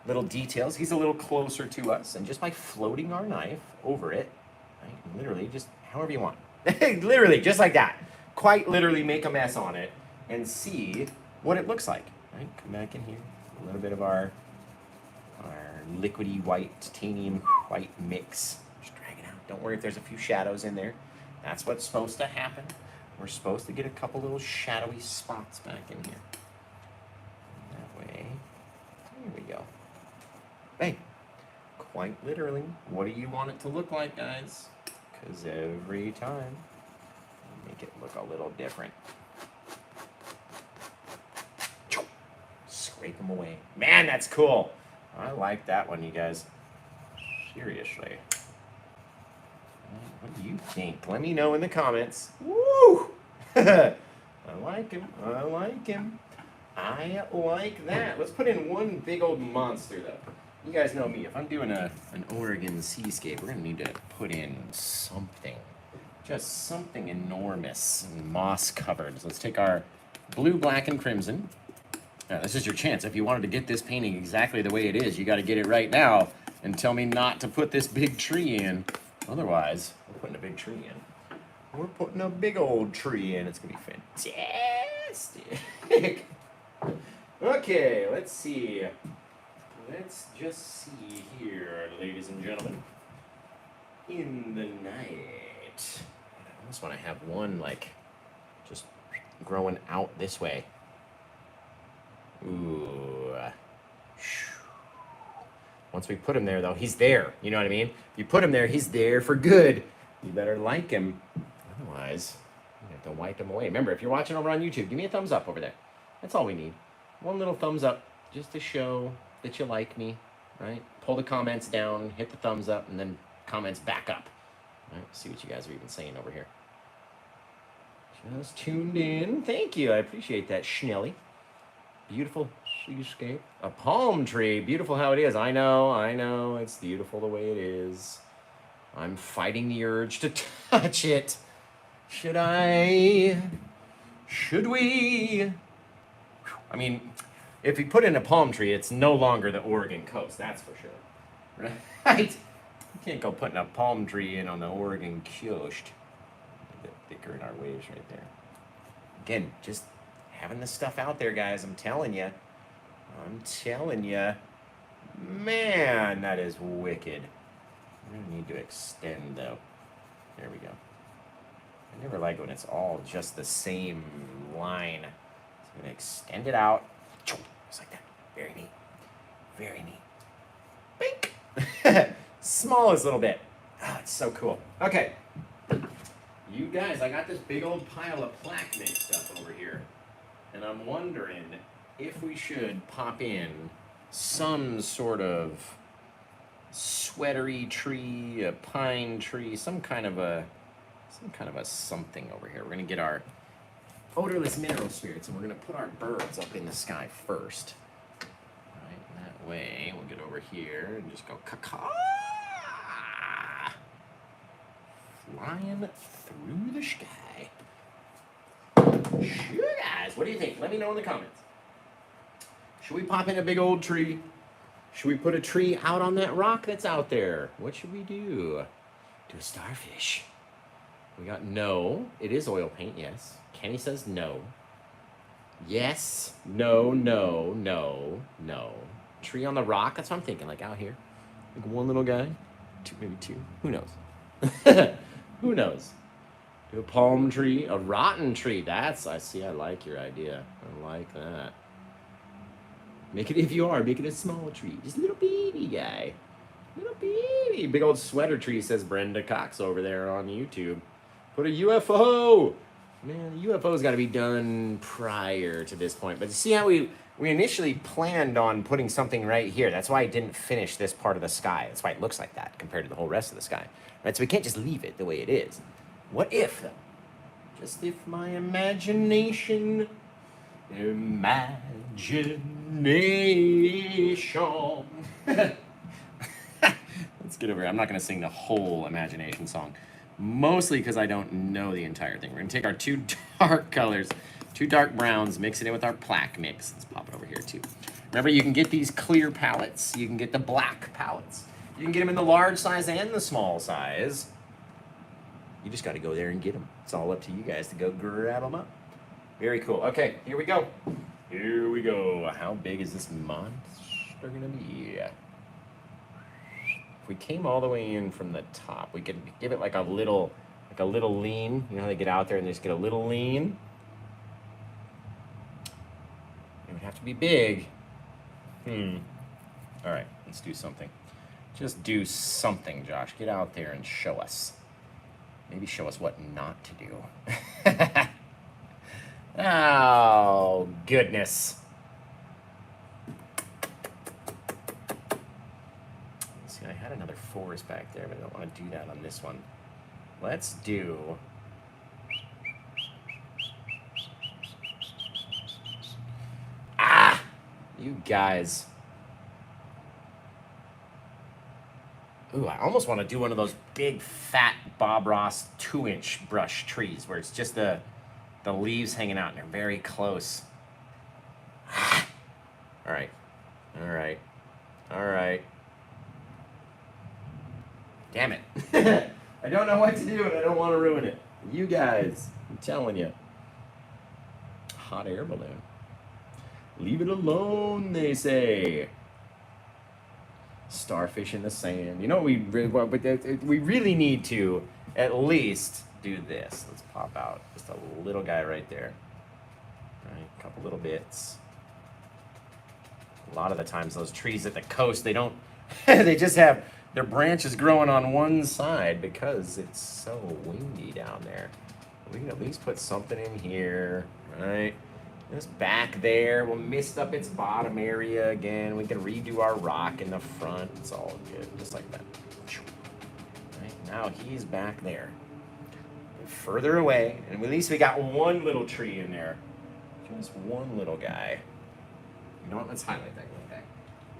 little details. He's a little closer to us, and just by floating our knife over it, right, literally just however you want. Literally, just like that. Quite literally make a mess on it and see what it looks like. Right? Come back in here. A little bit of our liquidy white, titanium white mix. Just drag it out. Don't worry if there's a few shadows in there. That's what's supposed to happen. We're supposed to get a couple little shadowy spots back in here. That way. There we go. Hey, quite literally, what do you want it to look like, guys? Because every time, we make it look a little different. Scrape them away. Man, that's cool. I like that one, you guys. Seriously. What do you think? Let me know in the comments. Woo! I like him. I like him. I like that. Let's put in one big old monster, though. You guys know me. If I'm doing an Oregon Seascape, we're going to need to put in something. Just something enormous and moss-covered. So let's take our blue, black, and crimson. Now, this is your chance. If you wanted to get this painting exactly the way it is, you got to get it right now and tell me not to put this big tree in. Otherwise, we're putting a big tree in. We're putting a big old tree in. It's going to be fantastic. Okay, let's see. Let's just see here, ladies and gentlemen. In the night. I almost want to have one, like, just growing out this way. Ooh. Once we put him there, though, he's there. You know what I mean? If you put him there, he's there for good. You better like him. Otherwise, you have to wipe him away. Remember, if you're watching over on YouTube, give me a thumbs up over there. That's all we need. One little thumbs up just to show that you like me, right? Pull the comments down, hit the thumbs up, and then comments back up. All right, see what you guys are even saying over here. Just tuned in. Thank you. I appreciate that, Schnelly. Beautiful seascape. A palm tree. Beautiful how it is. I know. It's beautiful the way it is. I'm fighting the urge to touch it. Should I? Should we? I mean, if you put in a palm tree, it's no longer the Oregon coast. That's for sure. Right? You can't go putting a palm tree in on the Oregon coast. A bit thicker in our waves right there. Again, just having this stuff out there, guys. I'm telling you. Man, that is wicked. We're going to need to extend, though. There we go. I never like when it's all just the same line. So I'm going to extend it out. Just like that. Very neat. Very neat. Bink! Smallest little bit. Oh, it's so cool. Okay. You guys, I got this big old pile of plaque mix stuff over here. And I'm wondering if we should pop in some sort of sweatery tree, a pine tree, some kind of a something over here. We're gonna get our odorless mineral spirits and we're gonna put our birds up in the sky first. Right, that way we'll get over here and just go caw-caw, flying through the sky. Sure, guys. What do you think? Let me know in the comments. Should we pop in a big old tree? Should we put a tree out on that rock that's out there? What should we do? Do a starfish. We got no. It is oil paint, yes. Kenny says no. Yes. No. Tree on the rock. That's what I'm thinking. Like out here. Like one little guy. Maybe two. Who knows? Who knows? Do a palm tree. A rotten tree. I like your idea. I like that. Make it, if you are, make it a small tree. Just a little baby guy. Little baby. Big old sweater tree, says Brenda Cox over there on YouTube. Put a UFO. Man, the UFO's got to be done prior to this point. But see how we initially planned on putting something right here. That's why I didn't finish this part of the sky. That's why it looks like that compared to the whole rest of the sky. Right? So we can't just leave it the way it is. What if, though? Just if my imagination... Let's get over here. I'm not going to sing the whole imagination song. Mostly because I don't know the entire thing. We're going to take our two dark colors, two dark browns, mix it in with our plaque mix. Let's pop it over here too. Remember, you can get these clear palettes. You can get the black palettes. You can get them in the large size and the small size. You just got to go there and get them. It's all up to you guys to go grab them up. Very cool. Okay, here we go. Here we go. How big is this monster going to be? If we came all the way in from the top, we could give it like a little lean. You know how they get out there and they just get a little lean? It would have to be big. All right, let's do something. Just do something, Josh. Get out there and show us. Maybe show us what not to do. Oh, goodness. See, I had another forest back there, but I don't want to do that on this one. Let's do... Ah! You guys. Ooh, I almost want to do one of those big, fat Bob Ross 2-inch brush trees where it's just the leaves hanging out and they're very close. All right. Damn it. I don't know what to do and I don't want to ruin it. You guys, I'm telling you. Hot air balloon. Leave it alone, they say. Starfish in the sand. You know, we really need to at least do this. Let's pop out just a little guy right there. All right, a couple little bits. A lot of the times those trees at the coast, they don't They just have their branches growing on one side because it's so windy down there. We can at least put something in here, right? This back there, we'll mist up its bottom area again. We can redo our rock in the front. It's all good, just like that. Right, now he's back there. Further away, and at least we got one little tree in there. Just one little guy. You know what? Let's highlight that one back.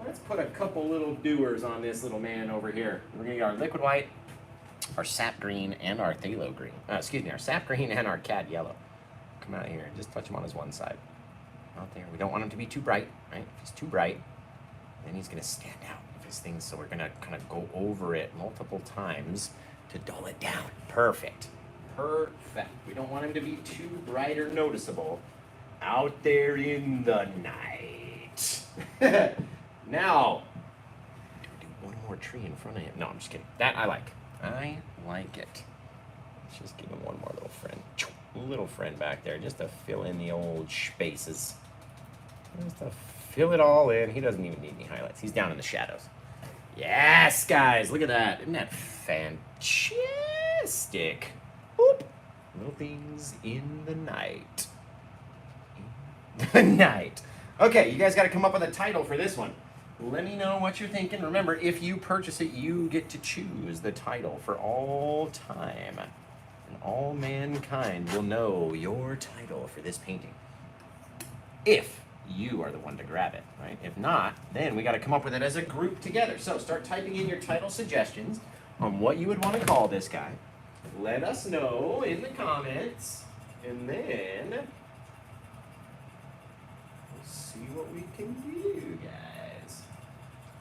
Let's put a couple little doers on this little man over here. We're gonna get our liquid white, our sap green, and our phthalo green. Our sap green and our cad yellow. Come out here and just touch him on his one side. Out there. We don't want him to be too bright, right? If he's too bright, then he's gonna stand out of his things. So we're gonna kind of go over it multiple times to dull it down. Perfect. Perfect. We don't want him to be too bright or noticeable out there in the night. Now, do one more tree in front of him. No, I'm just kidding. That I like. I like it. Let's just give him one more little friend. Little friend back there just to fill in the old spaces. Just to fill it all in. He doesn't even need any highlights. He's down in the shadows. Yes, guys. Look at that. Isn't that fantastic? Boop. Little things in the night. In the night. Okay, you guys got to come up with a title for this one. Let me know what you're thinking. Remember, if you purchase it, you get to choose the title for all time. And all mankind will know your title for this painting. If you are the one to grab it, right? If not, then we got to come up with it as a group together. So start typing in your title suggestions on what you would want to call this guy. Let us know in the comments, and then we'll see what we can do, guys.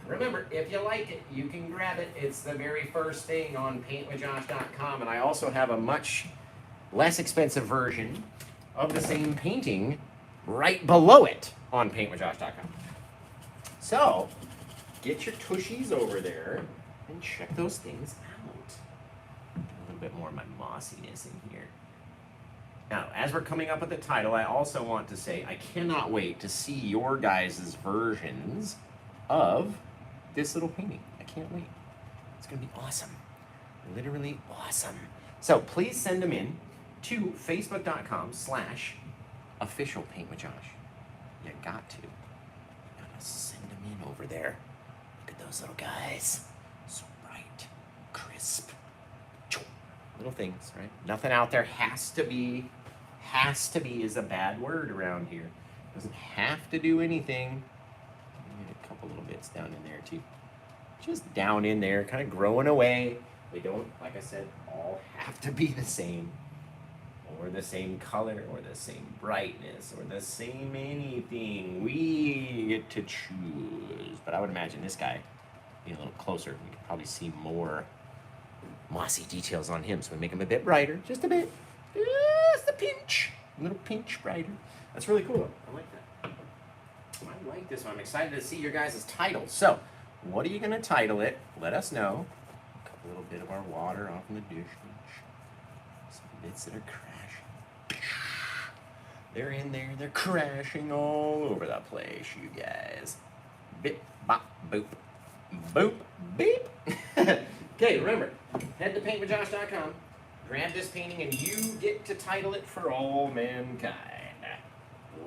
Remember, if you like it, you can grab it. It's the very first thing on paintwithjosh.com, and I also have a much less expensive version of the same painting right below it on paintwithjosh.com. So, get your tushies over there and check those things out. A little bit more of my mossiness in here. Now, as we're coming up with the title, I also want to say I cannot wait to see your guys' versions of this little painting. I can't wait. It's going to be awesome. Literally awesome. So please send them in to facebook.com/officialpaintwithjosh. You got to. You gotta send them in over there. Look at those little guys. So bright, crisp. Little things, right? Nothing out there has to be is a bad word around here. Doesn't have to do anything. A couple little bits down in there too. Just down in there, kind of growing away. They don't, like I said, all have to be the same. Or the same color, or the same brightness, or the same anything. We get to choose. But I would imagine this guy being a little closer, we could probably see more mossy details on him. So we make him a bit brighter, just a bit. Just a pinch. A little pinch brighter. That's really cool. I like that. I like this one. I'm excited to see your guys' titles. So, what are you going to title it? Let us know. A little bit of our water off in the dish. Some bits that are crashing. They're in there. They're crashing all over the place, you guys. Bip, bop, boop. Boop, beep. Okay, remember, head to paintwithjosh.com. Grab this painting and you get to title it for all mankind.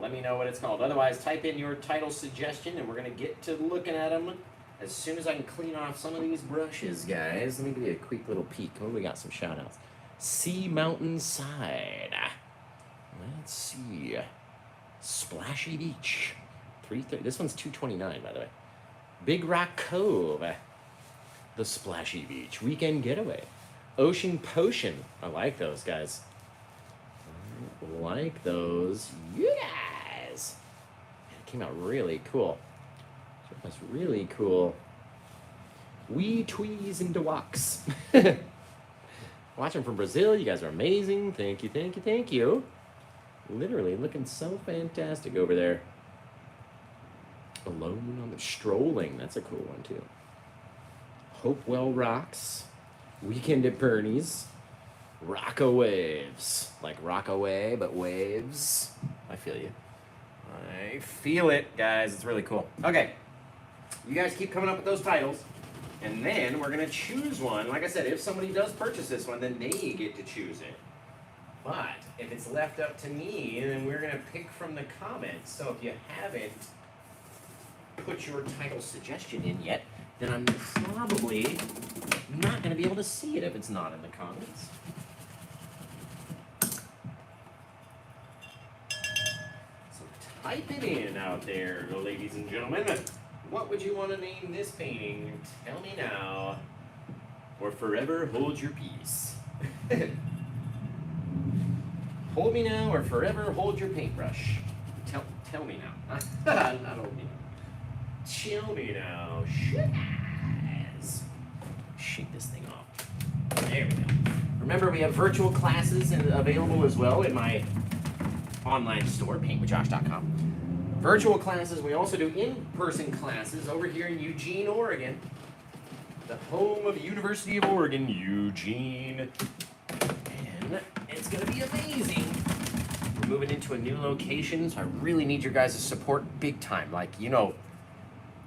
Let me know what it's called. Otherwise, type in your title suggestion and we're going to get to looking at them as soon as I can clean off some of these brushes, guys. Let me give you a quick little peek. Oh, we got some shout outs. Sea Mountain Side. Let's see. Splashy Beach. 330. This one's $229, by the way. Big Rock Cove. The Splashy Beach. Weekend Getaway. Ocean Potion. I like those, guys. I like those. You guys. It came out really cool. That's really cool. Wee Tweez and Dewaks. Watching from Brazil. You guys are amazing. Thank you, thank you, thank you. Literally looking so fantastic over there. Alone on the Strolling. That's a cool one, too. Hopewell Rocks. Weekend at Bernie's. Rocko Waves. Like Rockaway, but waves. I feel you. I feel it, guys. It's really cool. Okay. You guys keep coming up with those titles. And then we're going to choose one. Like I said, if somebody does purchase this one, then they get to choose it. But if it's left up to me, then we're going to pick from the comments. So if you haven't put your title suggestion in yet, then I'm probably not going to be able to see it if it's not in the comments. So type it in out there, ladies and gentlemen. What would you want to name this painting? Tell me now, or forever hold your peace. Hold me now, or forever hold your paintbrush. Tell me now. Not hold me now. Chill me now. Shaz. Shake this thing off. There we go. Remember, we have virtual classes available as well in my online store, paintwithjosh.com. Virtual classes. We also do in-person classes over here in Eugene, Oregon. The home of the University of Oregon, Eugene. And it's going to be amazing. We're moving into a new location, so I really need your guys' support big time. Like, you know,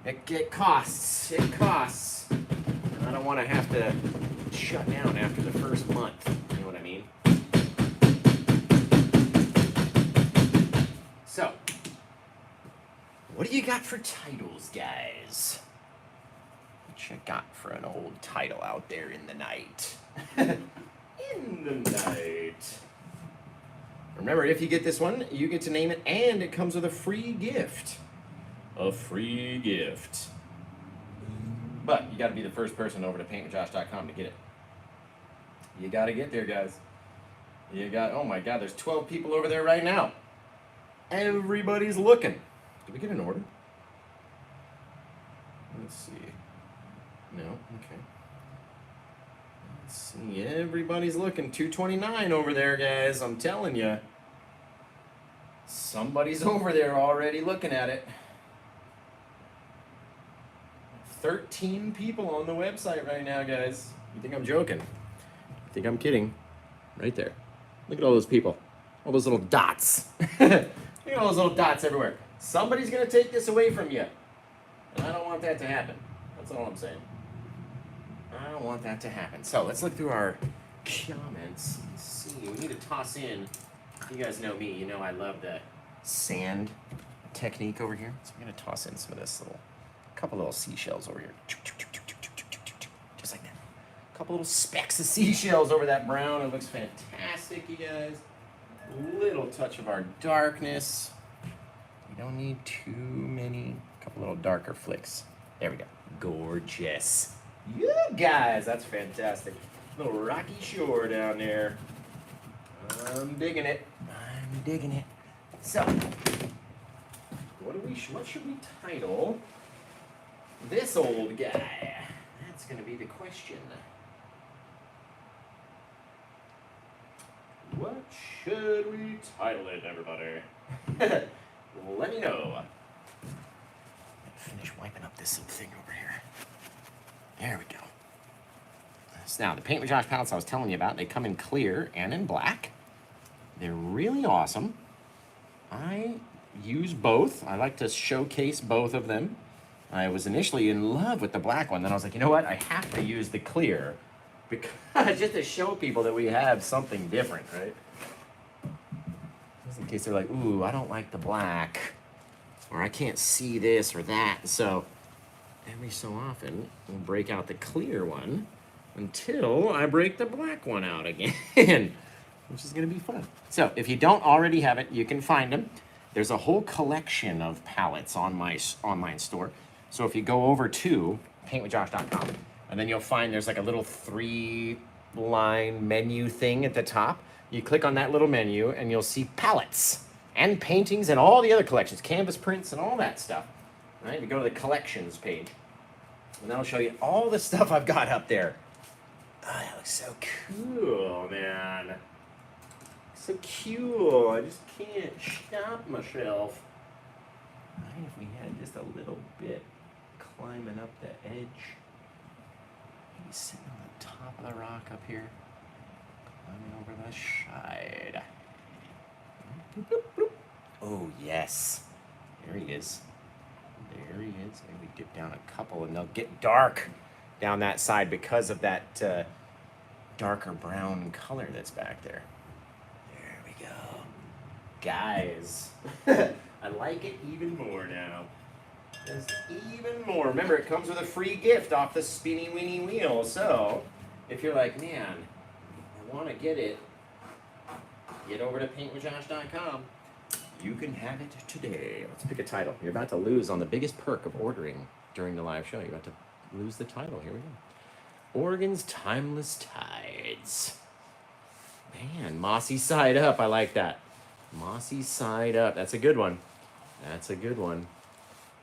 it costs. It costs. And I don't want to have to shut down after the first month. You know what I mean? So, what do you got for titles, guys? What you got for an old title out there in the night? In the night. Remember, if you get this one, you get to name it, and it comes with a free gift. A free gift. But you got to be the first person over to paintwithjosh.com to get it. You got to get there, guys. You got, oh my God, there's 12 people over there right now. Everybody's looking. Did we get an order? Let's see. No, okay. Let's see, everybody's looking. 229 over there, guys. I'm telling you. Somebody's over there already looking at it. 13 people on the website right now, guys. You think I'm joking? You think I'm kidding? Right there. Look at all those people. All those little dots. Look at all those little dots everywhere. Somebody's going to take this away from you. And I don't want that to happen. That's all I'm saying. I don't want that to happen. So let's look through our comments and see. We need to toss in. You guys know me. You know I love the sand technique over here. So I'm going to toss in some of this couple little seashells over here. Just like that. A couple little specks of seashells over that brown. It looks fantastic, you guys. Little touch of our darkness. We don't need too many. A couple little darker flicks. There we go. Gorgeous. You guys, that's fantastic. Little rocky shore down there. I'm digging it. I'm digging it. So, what should we title this old guy? That's going to be the question. What should we title it, everybody? Let me know. Finish wiping up this little thing over here. There we go. So now, the Paint with Josh palettes I was telling you about, they come in clear and in black. They're really awesome. I use both. I like to showcase both of them. I was initially in love with the black one. Then I was like, you know what? I have to use the clear. Because just to show people that we have something different, right? Just in case they're like, ooh, I don't like the black. Or I can't see this or that. So every so often, we'll break out the clear one until I break the black one out again, which is going to be fun. So if you don't already have it, you can find them. There's a whole collection of palettes on my online store. So if you go over to paintwithjosh.com, and then you'll find there's like a little 3-line menu thing at the top. You click on that little menu, and you'll see palettes and paintings and all the other collections, canvas prints and all that stuff. Right? You go to the collections page, and that'll show you all the stuff I've got up there. Oh, that looks so cool, man. So cool. I just can't stop myself. Right, if we had just a little bit climbing up the edge. Maybe sitting on the top of the rock up here. Climbing over the side. Boop, boop, boop. Oh, yes. There he is. There he is. Maybe dip down a couple and they'll get dark. down that side because of that darker brown color that's back there. There we go. Guys, I like it even more now. Just even more. Remember, it comes with a free gift off the Spinny Winnie wheel. So, if you're like, man, I want to get it, get over to paintwithjosh.com. You can have it today. Let's pick a title. You're about to lose on the biggest perk of ordering during the live show. You're about to lose the title. Here we go. Oregon's Timeless Tides. Man, Mossy Side Up. I like that. Mossy Side Up. That's a good one. That's a good one.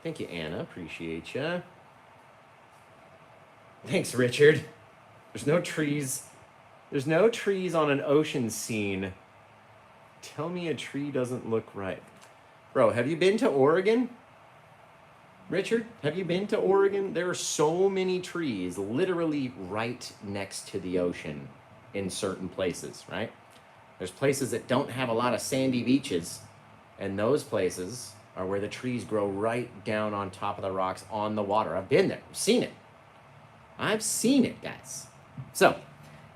Thank you, Anna. Appreciate you. Thanks, Richard. There's no trees. There's no trees on an ocean scene. Tell me a tree doesn't look right. Bro, have you been to Oregon? Richard, have you been to Oregon? There are so many trees literally right next to the ocean in certain places, right? There's places that don't have a lot of sandy beaches, and those places are where the trees grow right down on top of the rocks on the water. I've been there. I've seen it. I've seen it, guys. So,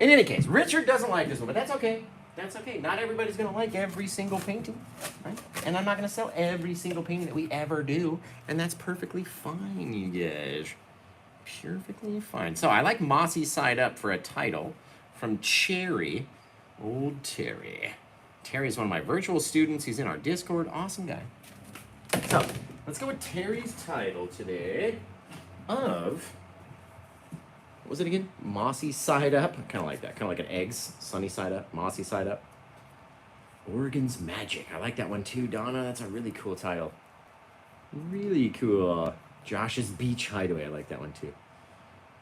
in any case, Richard doesn't like this one, but that's okay. That's okay. Not everybody's going to like every single painting, right? And I'm not going to sell every single painting that we ever do, and that's perfectly fine, you guys. Perfectly fine. So, I like Mossy Side Up for a title from Cherry. Old Terry. Terry is one of my virtual students. He's in our Discord. Awesome guy. So, let's go with Terry's title today of, what was it again? Mossy Side Up. Kind of like that. Kind of like an eggs. Sunny Side Up. Mossy Side Up. Oregon's Magic. I like that one too, Donna. That's a really cool title. Really cool. Josh's Beach Hideaway. I like that one too.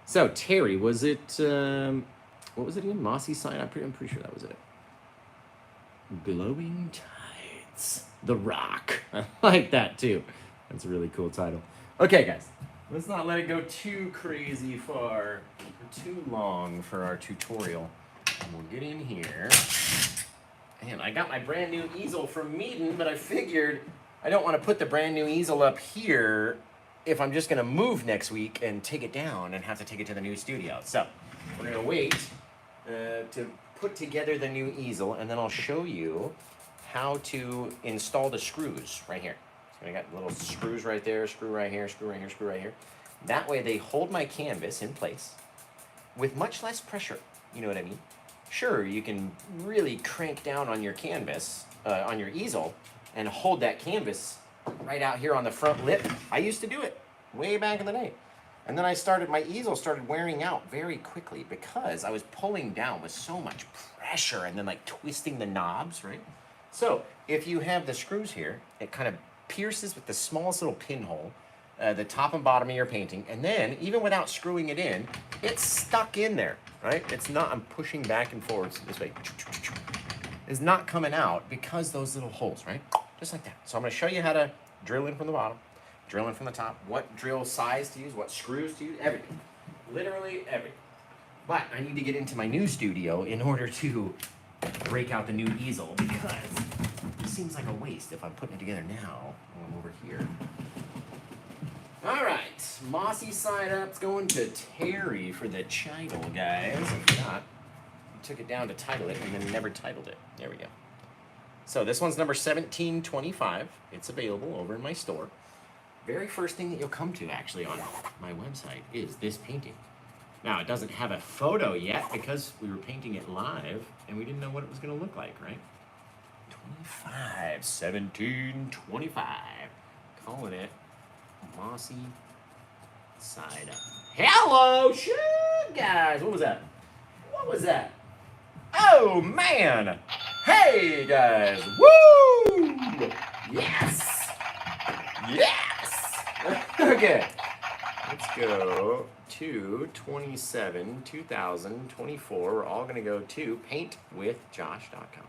So, Terry, was it, what was it again? Mossy Side Up? I'm pretty sure that was it. Glowing Tides. The Rock. I like that too. That's a really cool title. Okay, guys. Let's not let it go too crazy far or too long for our tutorial. And we'll get in here. And I got my brand new easel from Meaden, but I figured I don't want to put the brand new easel up here if I'm just going to move next week and take it down and have to take it to the new studio. So we're going to wait to put together the new easel, and then I'll show you how to install the screws right here. So I got little screws right there, screw right here, screw right here, screw right here. That way they hold my canvas in place with much less pressure. You know what I mean? Sure, you can really crank down on your canvas, on your easel, and hold that canvas right out here on the front lip. I used to do it way back in the day. And then my easel started wearing out very quickly because I was pulling down with so much pressure and then like twisting the knobs, right? So if you have the screws here, it kind of pierces with the smallest little pinhole, the top and bottom of your painting, and then even without screwing it in, it's stuck in there, right? It's not, I'm pushing back and forwards this way. It's not coming out because those little holes, right? Just like that. So I'm gonna show you how to drill in from the bottom, drill in from the top, what drill size to use, what screws to use, everything. Literally everything. But I need to get into my new studio in order to break out the new easel because it seems like a waste if I'm putting it together now when I'm over here. All right, Mossy Side Up's going to Terry for the title, guys. I forgot. I took it down to title it and then never titled it. There we go. So this one's number 1725. It's available over in my store. Very first thing that you'll come to actually on my website is this painting. Now, it doesn't have a photo yet because we were painting it live and we didn't know what it was going to look like, right? 1725. Calling it Mossy Side Up. Hello, shit, guys. What was that? What was that? Oh, man. Hey, guys. Woo! Yes. Yes. Okay. Let's go to 2024. We're all going to go to paintwithjosh.com.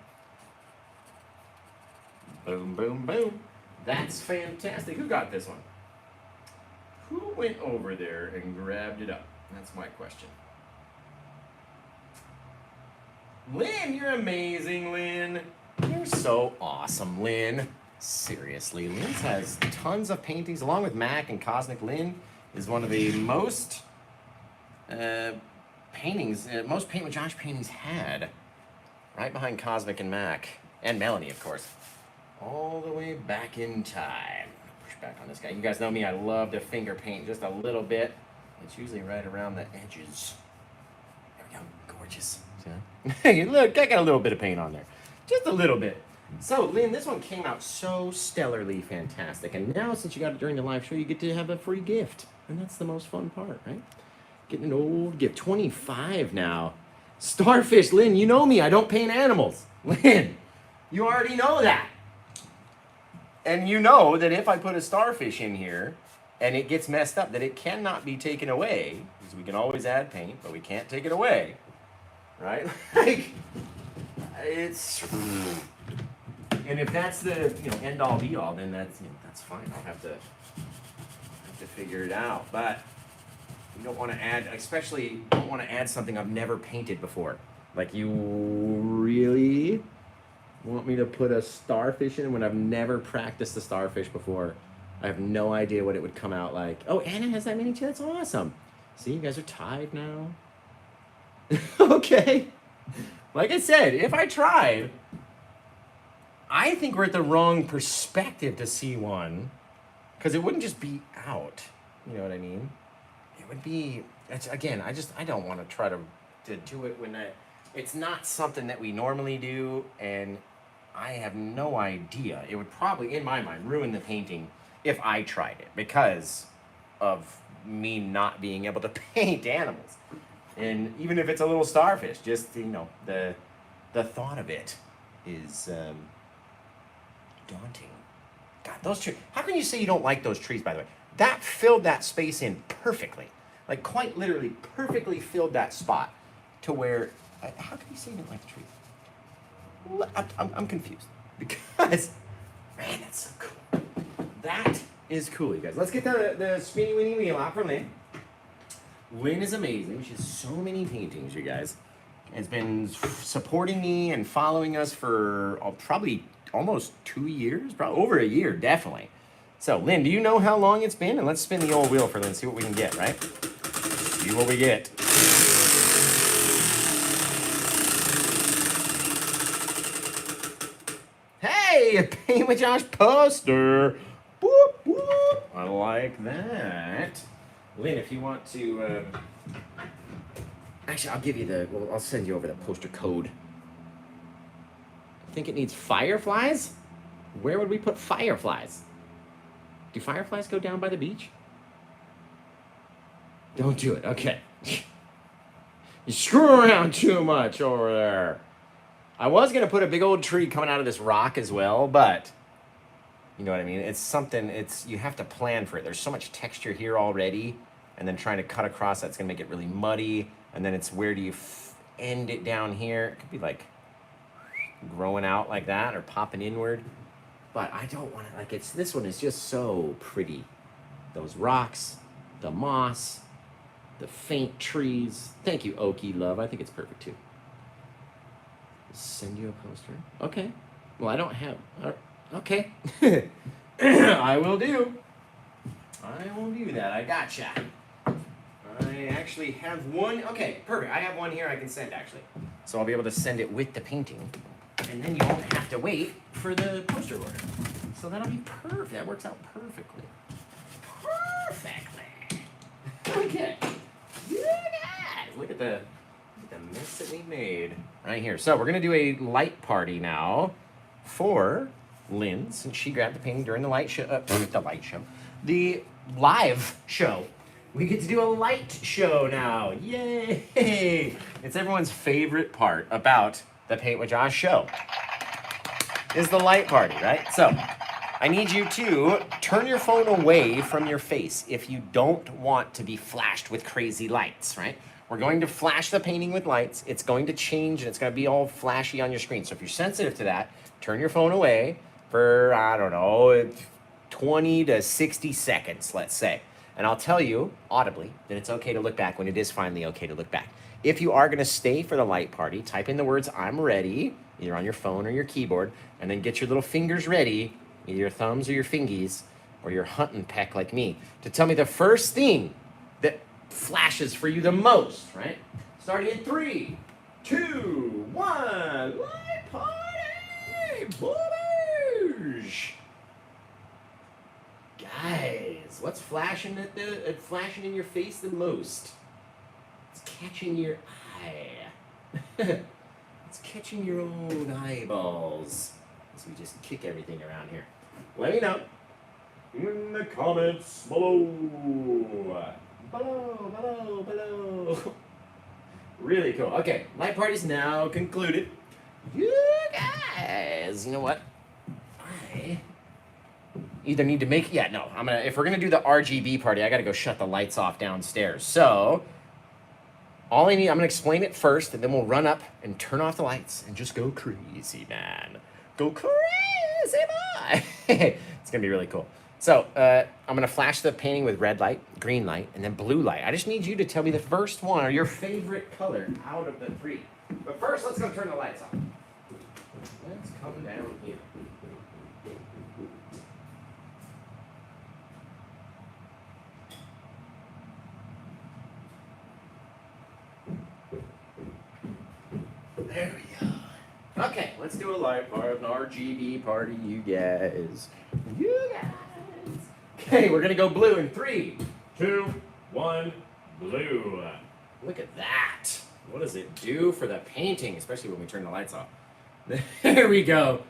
Boom, boom, boom. That's fantastic. Who got this one? Who went over there and grabbed it up? That's my question. Lynn, you're amazing, Lynn. You're so awesome, Lynn. Seriously, Lynn has tons of paintings along with Mac and Cosmic. Lynn is one of the most paintings, most Paint with Josh paintings had, right behind Cosmic and Mac, and Melanie, of course, all the way back in time. Push back on this guy. You guys know me, I love to finger paint just a little bit. It's usually right around the edges. There we go, gorgeous. See? Look, I got a little bit of paint on there, just a little bit. So, Lynn, this one came out so stellarly fantastic, and now since you got it during the live show, you get to have a free gift, and that's the most fun part, right? Getting an old gift. 25 now. Starfish, Lynn, you know me. I don't paint animals. Lynn, you already know that. And you know that if I put a starfish in here and it gets messed up, that it cannot be taken away, because we can always add paint, but we can't take it away. Right? Like, it's... And if that's the end all be all, then that's fine. I'll have to figure it out. But you don't want to add, especially don't want to add something I've never painted before. Like, you really want me to put a starfish in when I've never practiced the starfish before? I have no idea what it would come out like. Oh, Anna has that mini too. That's awesome. See, you guys are tied now. Okay. Like I said, if I tried, I think we're at the wrong perspective to see one, because it wouldn't just be out. You know what I mean? It would be. Again, I don't want to try to do it when it's not something that we normally do, and I have no idea. It would probably, in my mind, ruin the painting if I tried it because of me not being able to paint animals. And even if it's a little starfish, just the thought of it is daunting. God, those trees. How can you say you don't like those trees, by the way? That filled that space in perfectly. Like, quite literally perfectly filled that spot to where... How can you say you don't like the trees? I'm confused. Because, man, that's so cool. That is cool, you guys. Let's get the spinny winny wheel out for Lynn. Lynn is amazing. She has so many paintings, you guys. Has been supporting me and following us for probably almost 2 years, probably over a year, definitely. So, Lynn, do you know how long it's been? And let's spin the old wheel for Lynn, see what we can get, right? See what we get. Hey, a Paint with Josh poster. Boop, boop. I like that. Lynn, if you want to... Actually, I'll give you I'll send you over the poster code. I think it needs fireflies? Where would we put fireflies? Do fireflies go down by the beach? Don't do it. Okay. You screw around too much over there. I was going to put a big old tree coming out of this rock as well, but you know what I mean? It's something, you have to plan for it. There's so much texture here already, and then trying to cut across that's going to make it really muddy, and then it's where do you end it down here? It could be like growing out like that or popping inward. But I don't want to, this one is just so pretty. Those rocks, the moss, the faint trees. Thank you, Okie Love. I think it's perfect too. Send you a poster. Okay. Well, I don't have, okay. I will do. I will do that. I gotcha. I actually have one. Okay, perfect. I have one here I can send, actually. So I'll be able to send it with the painting. And then you won't have to wait for the poster order. So that'll be perfect. That works out perfectly. Perfectly. Okay. Look at the mess that we made right here. So we're going to do a light party now for Lynn, since she grabbed the painting during the live show. The live show. We get to do a light show now. Yay! It's everyone's favorite part about the Paint with Josh show is the light party, right? So I need you to turn your phone away from your face if you don't want to be flashed with crazy lights, right? We're going to flash the painting with lights. It's going to change and it's going to be all flashy on your screen. So if you're sensitive to that, turn your phone away for, I don't know, 20 to 60 seconds, let's say. And I'll tell you audibly that it's okay to look back when it is finally okay to look back. If you are going to stay for the light party, type in the words "I'm ready," either on your phone or your keyboard, and then get your little fingers ready, either your thumbs or your fingies, or your hunting peck like me, to tell me the first thing that flashes for you the most, right? Starting in 3, 2, 1, light party! Boobage! Guys, what's flashing flashing in your face the most? It's catching your eye. It's catching your own eyeballs. So we just kick everything around here. Let me know in the comments below. Below. Really cool. Okay, light party's now concluded. You guys, you know what? I either need to make, if we're gonna do the RGB party, I gotta go shut the lights off downstairs. So, all I need, I'm gonna explain it first, and then we'll run up and turn off the lights and just go crazy, man. Go crazy, boy. It's gonna be really cool. So, I'm gonna flash the painting with red light, green light, and then blue light. I just need you to tell me the first one or your favorite color out of the 3. But first, let's go turn the lights off. Let's come down here. There we go. Okay, let's do a light part, an RGB party, you guys. You guys. Okay, we're gonna go blue in 3, 2, 1, blue. Look at that. What does it do for the painting, especially when we turn the lights off? There we go.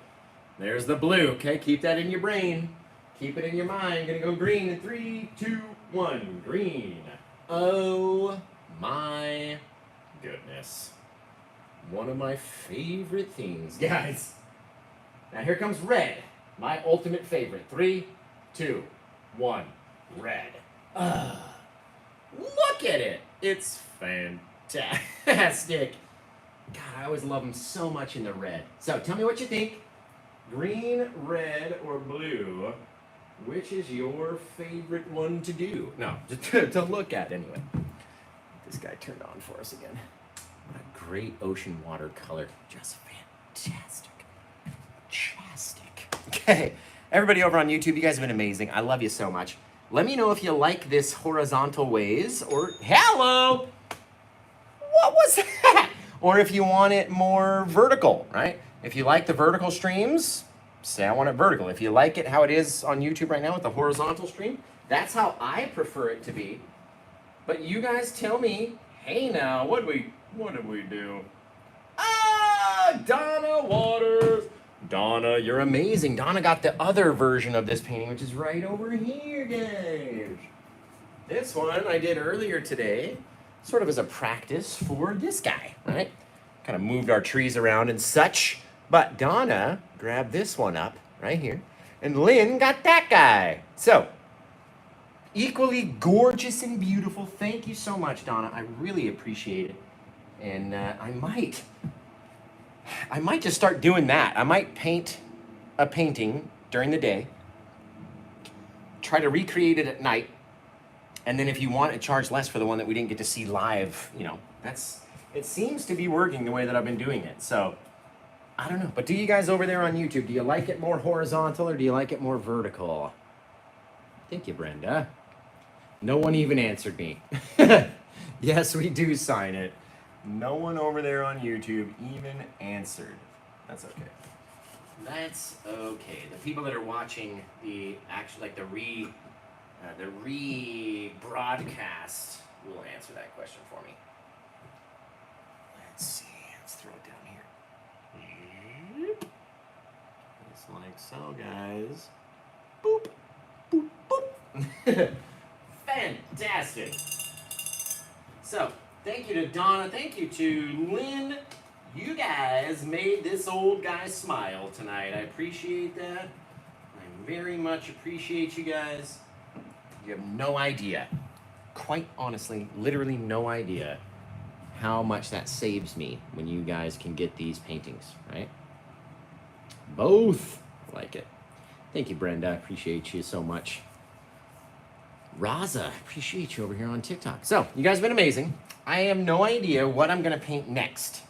There's the blue. Okay, keep that in your brain. Keep it in your mind. Gonna go green in 3, 2, 1, green. Oh my goodness. One of my favorite things, guys. Now here comes red, my ultimate favorite. 3, 2, 1, red. Look at it. It's fantastic. God, I always love them so much in the red. So tell me what you think. Green, red, or blue. Which is your favorite one to do? No, to look at anyway. This guy turned on for us again. What a great ocean water color. Just fantastic. Fantastic. Okay, everybody over on YouTube, you guys have been amazing. I love you so much. Let me know if you like this horizontal ways or... Hello! What was that? Or if you want it more vertical, right? If you like the vertical streams, say I want it vertical. If you like it how it is on YouTube right now with the horizontal stream, that's how I prefer it to be. But you guys tell me, hey now, what did we do? Ah, Donna Waters. Donna, you're amazing. Donna got the other version of this painting, which is right over here, guys. This one I did earlier today, sort of as a practice for this guy, right? Kind of moved our trees around and such. But Donna grabbed this one up right here, and Lynn got that guy. So, equally gorgeous and beautiful. Thank you so much, Donna. I really appreciate it. And I might just start doing that. I might paint a painting during the day, try to recreate it at night, and then if you want to charge less for the one that we didn't get to see live, you know, it seems to be working the way that I've been doing it. So, I don't know. But do you guys over there on YouTube, do you like it more horizontal or do you like it more vertical? Thank you, Brenda. No one even answered me. Yes, we do sign it. No one over there on YouTube even answered. That's okay. That's okay. The people that are watching the re-broadcast will answer that question for me. Let's see. Let's throw it down here. Just like so, guys. Boop, boop, boop. Fantastic. So, thank you to Donna. Thank you to Lynn. You guys made this old guy smile tonight. I appreciate that. I very much appreciate you guys. You have no idea, quite honestly, literally no idea how much that saves me when you guys can get these paintings, right? Both like it. Thank you, Brenda. I appreciate you so much. Raza, appreciate you over here on TikTok. So, you guys have been amazing. I have no idea what I'm going to paint next.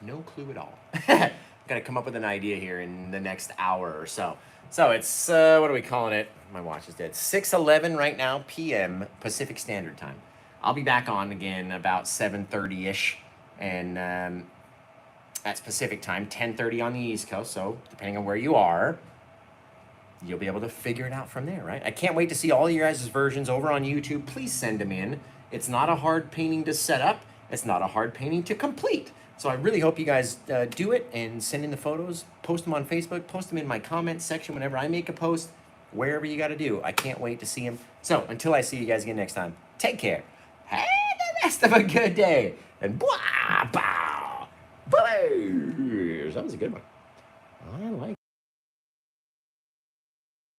No clue at all. Got to come up with an idea here in the next hour or so. So, it's, what are we calling it? My watch is dead. 6:11 right now, p.m. Pacific Standard Time. I'll be back on again about 7:30ish, and at Pacific time, 10:30 on the East Coast. So depending on where you are, you'll be able to figure it out from there, right? I can't wait to see all your guys' versions over on YouTube. Please send them in. It's not a hard painting to set up. It's not a hard painting to complete. So I really hope you guys do it and send in the photos. Post them on Facebook. Post them in my comments section whenever I make a post. Wherever you got to do. I can't wait to see them. So until I see you guys again next time, take care. Have the rest of a good day. And blah, bow, boo. That was a good one. I like